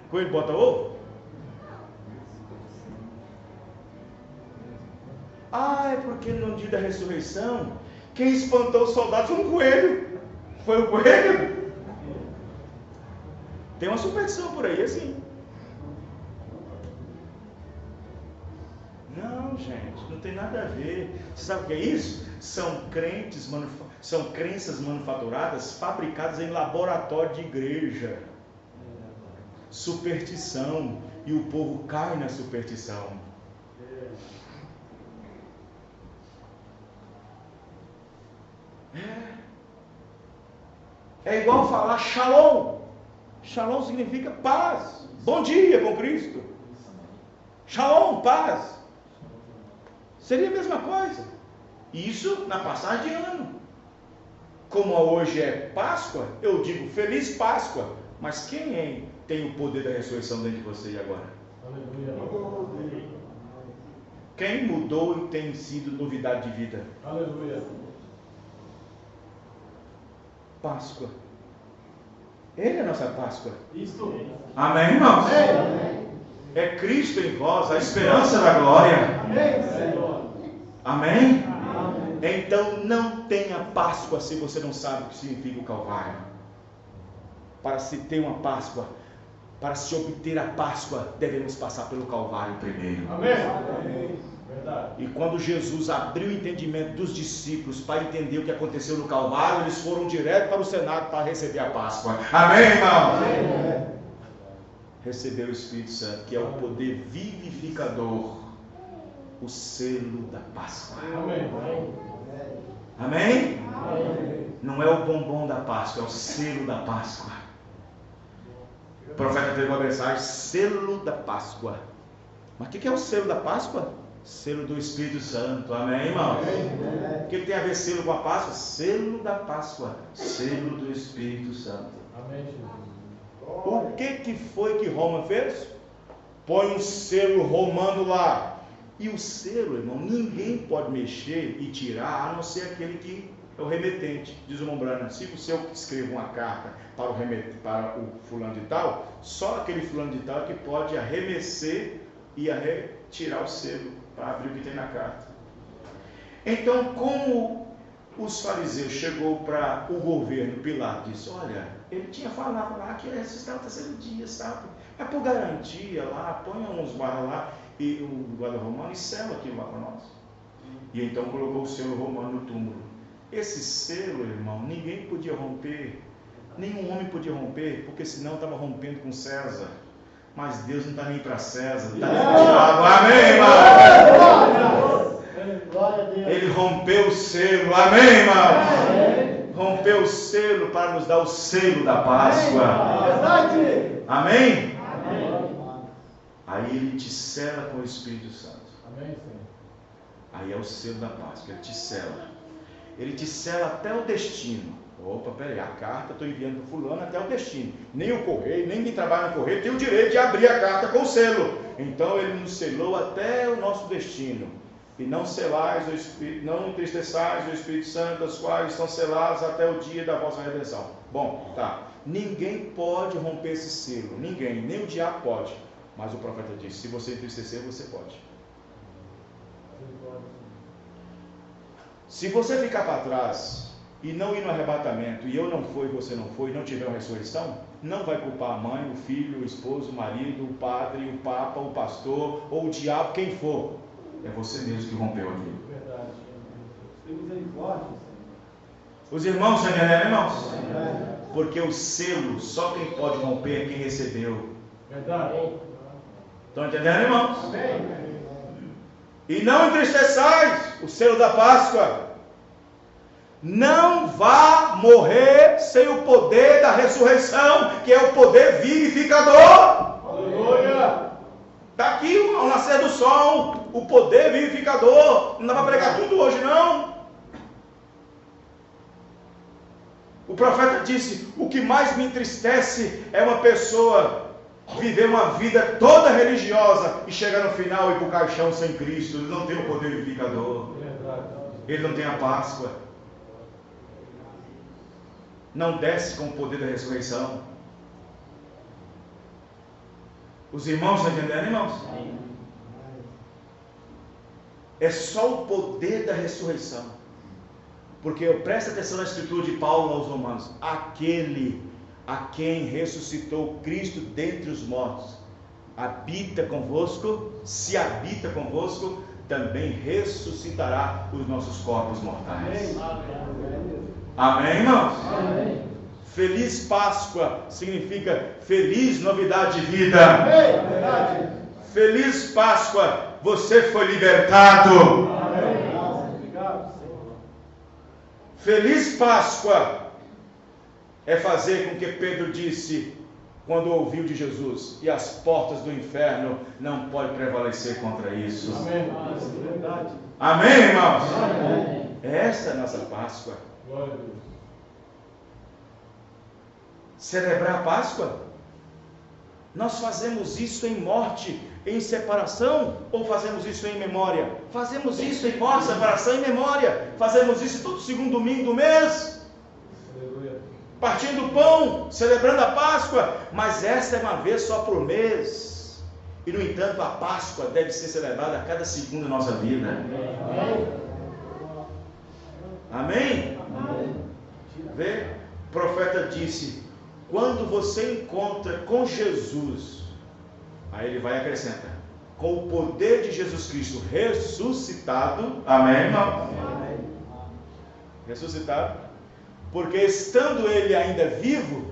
O coelho bota ovo? É porque no dia da ressurreição, quem espantou os soldados foi um coelho. Foi o coelho? Tem uma superstição por aí assim. Não, gente, não tem nada a ver. Você sabe o que é isso? São crenças manufaturadas, fabricadas em laboratório de igreja. Superstição. E o povo cai na superstição. É igual falar shalom. Shalom significa paz. Bom dia com Cristo. Shalom, paz. Seria a mesma coisa. Isso na passagem de ano. Como hoje é Páscoa, eu digo Feliz Páscoa. Mas quem tem o poder da ressurreição dentro de você e agora? Aleluia. Quem mudou e tem sido novidade de vida? Aleluia. Páscoa. Ele é a nossa Páscoa. Isto. Amém, irmãos? É Cristo em vós, a esperança da glória. Amém? Então não tenha Páscoa se você não sabe o que significa o Calvário. Para se ter uma Páscoa, para se obter a Páscoa, devemos passar pelo Calvário primeiro. Amém? E quando Jesus abriu o entendimento dos discípulos para entender o que aconteceu no Calvário, eles foram direto para o Senado para receber a Páscoa. Amém, irmão? Amém. Receber o Espírito Santo, que é o poder vivificador, o selo da Páscoa. Amém? Amém? Amém? Não é o bombom da Páscoa, é o selo da Páscoa. O profeta teve uma mensagem, selo da Páscoa. Mas o que é o selo da Páscoa? Selo do Espírito Santo. Amém, irmão? O que tem a ver selo com a Páscoa? Selo da Páscoa. Selo do Espírito Santo. Amém, Jesus. O que foi que Roma fez? Põe um selo romano lá. E o selo, irmão, ninguém pode mexer e tirar, a não ser aquele que é o remetente. Diz o Mombrana, se eu escrevo uma carta para o fulano de tal, só aquele fulano de tal que pode arremescer e retirar o selo para abrir o que tem na carta. Então, como os fariseus chegou para o governo, Pilatos disse, olha, ele tinha falado lá que ia ressuscitar o terceiro dia, sabe? É por garantia lá, põe uns barras lá, e o guarda romano e sela aquilo lá para nós. E então colocou o selo romano no túmulo. Esse selo, irmão, ninguém podia romper, nenhum homem podia romper, porque senão estava rompendo com César. Mas Deus não está nem para César, não está nem para Tiago. Amém, irmão? Ele rompeu o selo. Amém, irmão? Rompeu o selo para nos dar o selo da Páscoa. Amém? Aí ele te sela com o Espírito Santo. Aí é o selo da Páscoa, ele te sela. Ele te sela até o destino. Opa, peraí, a carta estou enviando para fulano até o destino. Nem o correio, nem quem trabalha no correio tem o direito de abrir a carta com o selo. Então ele nos selou até o nosso destino. E não selais o Espírito, não entristeçais o Espírito Santo, das quais estão selados até o dia da vossa redenção. Bom, tá. Ninguém pode romper esse selo. Ninguém, nem o diabo pode. Mas o profeta disse, se você entristecer, você pode. Se você ficar para trás e não ir no arrebatamento, e eu não fui, você não foi, e não tiver uma ressurreição, não vai culpar a mãe, o filho, o esposo, o marido, o padre, o papa, o pastor, ou o diabo, quem for. É você mesmo que rompeu aquilo. Verdade. Tem misericórdia. Os irmãos, você entendeu, irmãos? Porque o selo, só quem pode romper é quem recebeu. Verdade. Estão entendendo, irmãos? Amém. E não entristeçais o selo da Páscoa. Não vá morrer sem o poder da ressurreição, que é o poder vivificador. Aleluia! Está aqui ao nascer do sol, o poder vivificador. Não dá para pregar tudo hoje, não. O profeta disse, o que mais me entristece é uma pessoa viver uma vida toda religiosa e chegar no final e ir para o caixão sem Cristo. Ele não tem o poder vivificador. Ele não tem a Páscoa. Não desce com o poder da ressurreição. Os irmãos estão entendendo, irmãos? É só o poder da ressurreição. Porque presta atenção na escritura de Paulo aos Romanos. Aquele a quem ressuscitou Cristo dentre os mortos, habita convosco, se habita convosco, também ressuscitará os nossos corpos mortais. Amém, irmãos? Amém. Feliz Páscoa significa feliz novidade de vida. Amém. Feliz Páscoa, você foi libertado. Amém. Feliz Páscoa é fazer com que Pedro disse quando ouviu de Jesus, e as portas do inferno não podem prevalecer contra isso. Amém, amém, irmãos? Amém. Esta é a nossa Páscoa. Glória a Deus. Celebrar a Páscoa? Nós fazemos isso em morte, em separação, ou fazemos isso em memória? Fazemos isso em morte, separação e memória. Fazemos isso todo segundo domingo do mês. Partindo o pão, celebrando a Páscoa, mas esta é uma vez só por mês. E no entanto a Páscoa deve ser celebrada a cada segundo da nossa vida. Amém? Amém? Vê? O profeta disse: quando você encontra com Jesus, aí ele vai acrescentar, com o poder de Jesus Cristo ressuscitado. Amém, irmão? Amém. Ressuscitado. Porque estando ele ainda vivo,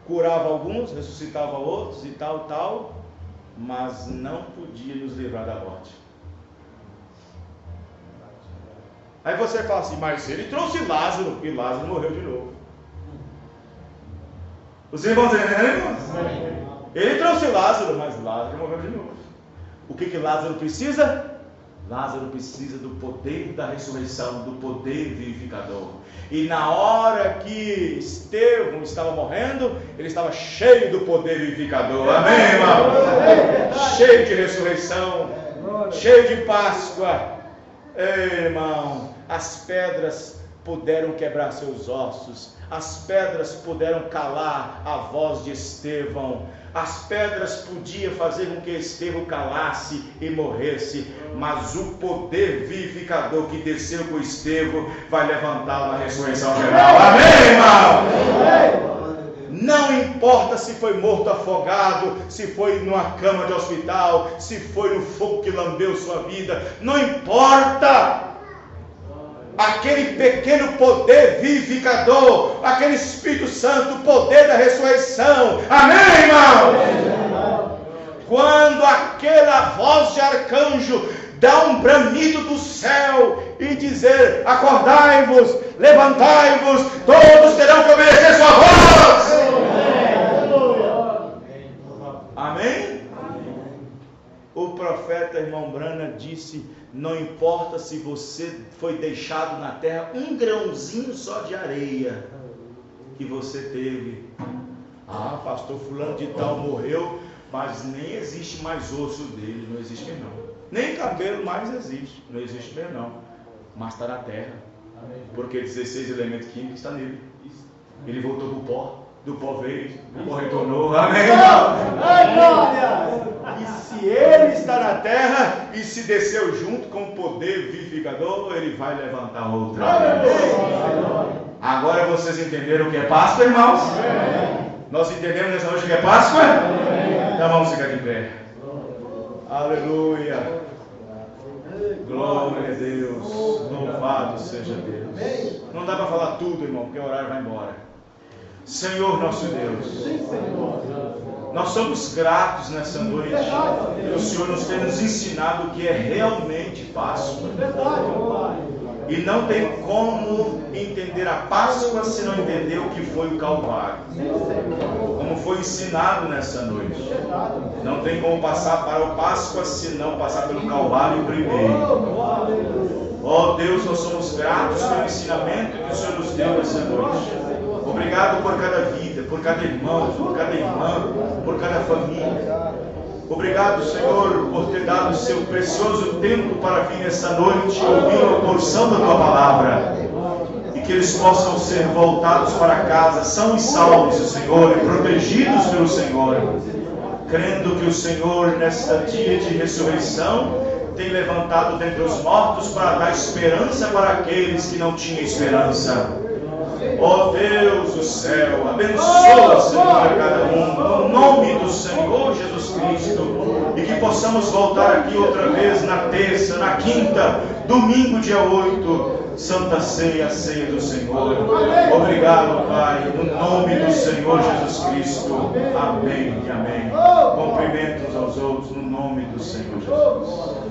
curava alguns, ressuscitava outros e tal, mas não podia nos livrar da morte. Aí você fala assim, mas ele trouxe Lázaro, e Lázaro morreu de novo. Os irmãos entendem? Ele trouxe Lázaro, mas Lázaro morreu de novo. O que Lázaro precisa? Lázaro precisa do poder da ressurreição, do poder vivificador. E na hora que Estevão estava morrendo, ele estava cheio do poder vivificador. Amém, irmão? Cheio de ressurreição, cheio de Páscoa. Ei, irmão, as pedras puderam quebrar seus ossos, as pedras puderam calar a voz de Estevão. As pedras podiam fazer com que Estevão calasse e morresse, mas o poder vivificador que desceu com Estevão vai levantá-lo na ressurreição geral. Amém, irmão? Não importa se foi morto afogado, se foi numa cama de hospital, se foi no fogo que lambeu sua vida, não importa. Aquele pequeno poder vivificador, aquele Espírito Santo, o poder da ressurreição. Amém, irmão? Quando aquela voz de arcanjo dá um bramido do céu e dizer: acordai-vos, levantai-vos, todos terão que obedecer sua voz. Amém? O profeta irmão Brana disse: não importa se você foi deixado na terra um grãozinho só de areia que você teve. Ah, pastor fulano de tal morreu, mas nem existe mais osso dele, não existe mesmo não. Nem cabelo mais existe, não existe mesmo não. Mas está na terra, porque 16 elementos químicos estão nele. Ele voltou do pó. Do pó veio, do pó retornou. Amém? E se ele está na terra e se desceu junto com o poder vivificador, ele vai levantar outra vez. Agora vocês entenderam o que é Páscoa, irmãos? Nós entendemos nessa noite o que é Páscoa? Então vamos ficar de pé. Aleluia. Glória a Deus. Louvado seja Deus. Não dá para falar tudo, irmão, porque o horário vai embora. Senhor nosso Deus, nós somos gratos nessa noite, que o Senhor nos tem nos ensinado o que é realmente Páscoa. E não tem como entender a Páscoa se não entender o que foi o Calvário, como foi ensinado nessa noite. Não tem como passar para o Páscoa se não passar pelo Calvário primeiro. Oh Deus, nós somos gratos pelo ensinamento que o Senhor nos deu nessa noite. Obrigado por cada vida, por cada irmão, por cada irmã, por cada família. Obrigado, Senhor, por ter dado o seu precioso tempo para vir nessa noite ouvir uma porção da tua palavra. E que eles possam ser voltados para casa, são e salvos, Senhor, e protegidos pelo Senhor. Crendo que o Senhor, nesta dia de ressurreição, tem levantado dentre os mortos para dar esperança para aqueles que não tinham esperança. Ó Deus do céu, abençoa, Senhor, a cada um, no nome do Senhor Jesus Cristo, e que possamos voltar aqui outra vez na terça, na quinta, domingo, dia 8, Santa Ceia, a ceia do Senhor. Obrigado, Pai, no nome do Senhor Jesus Cristo. Amém e amém. Cumprimentos aos outros, no nome do Senhor Jesus.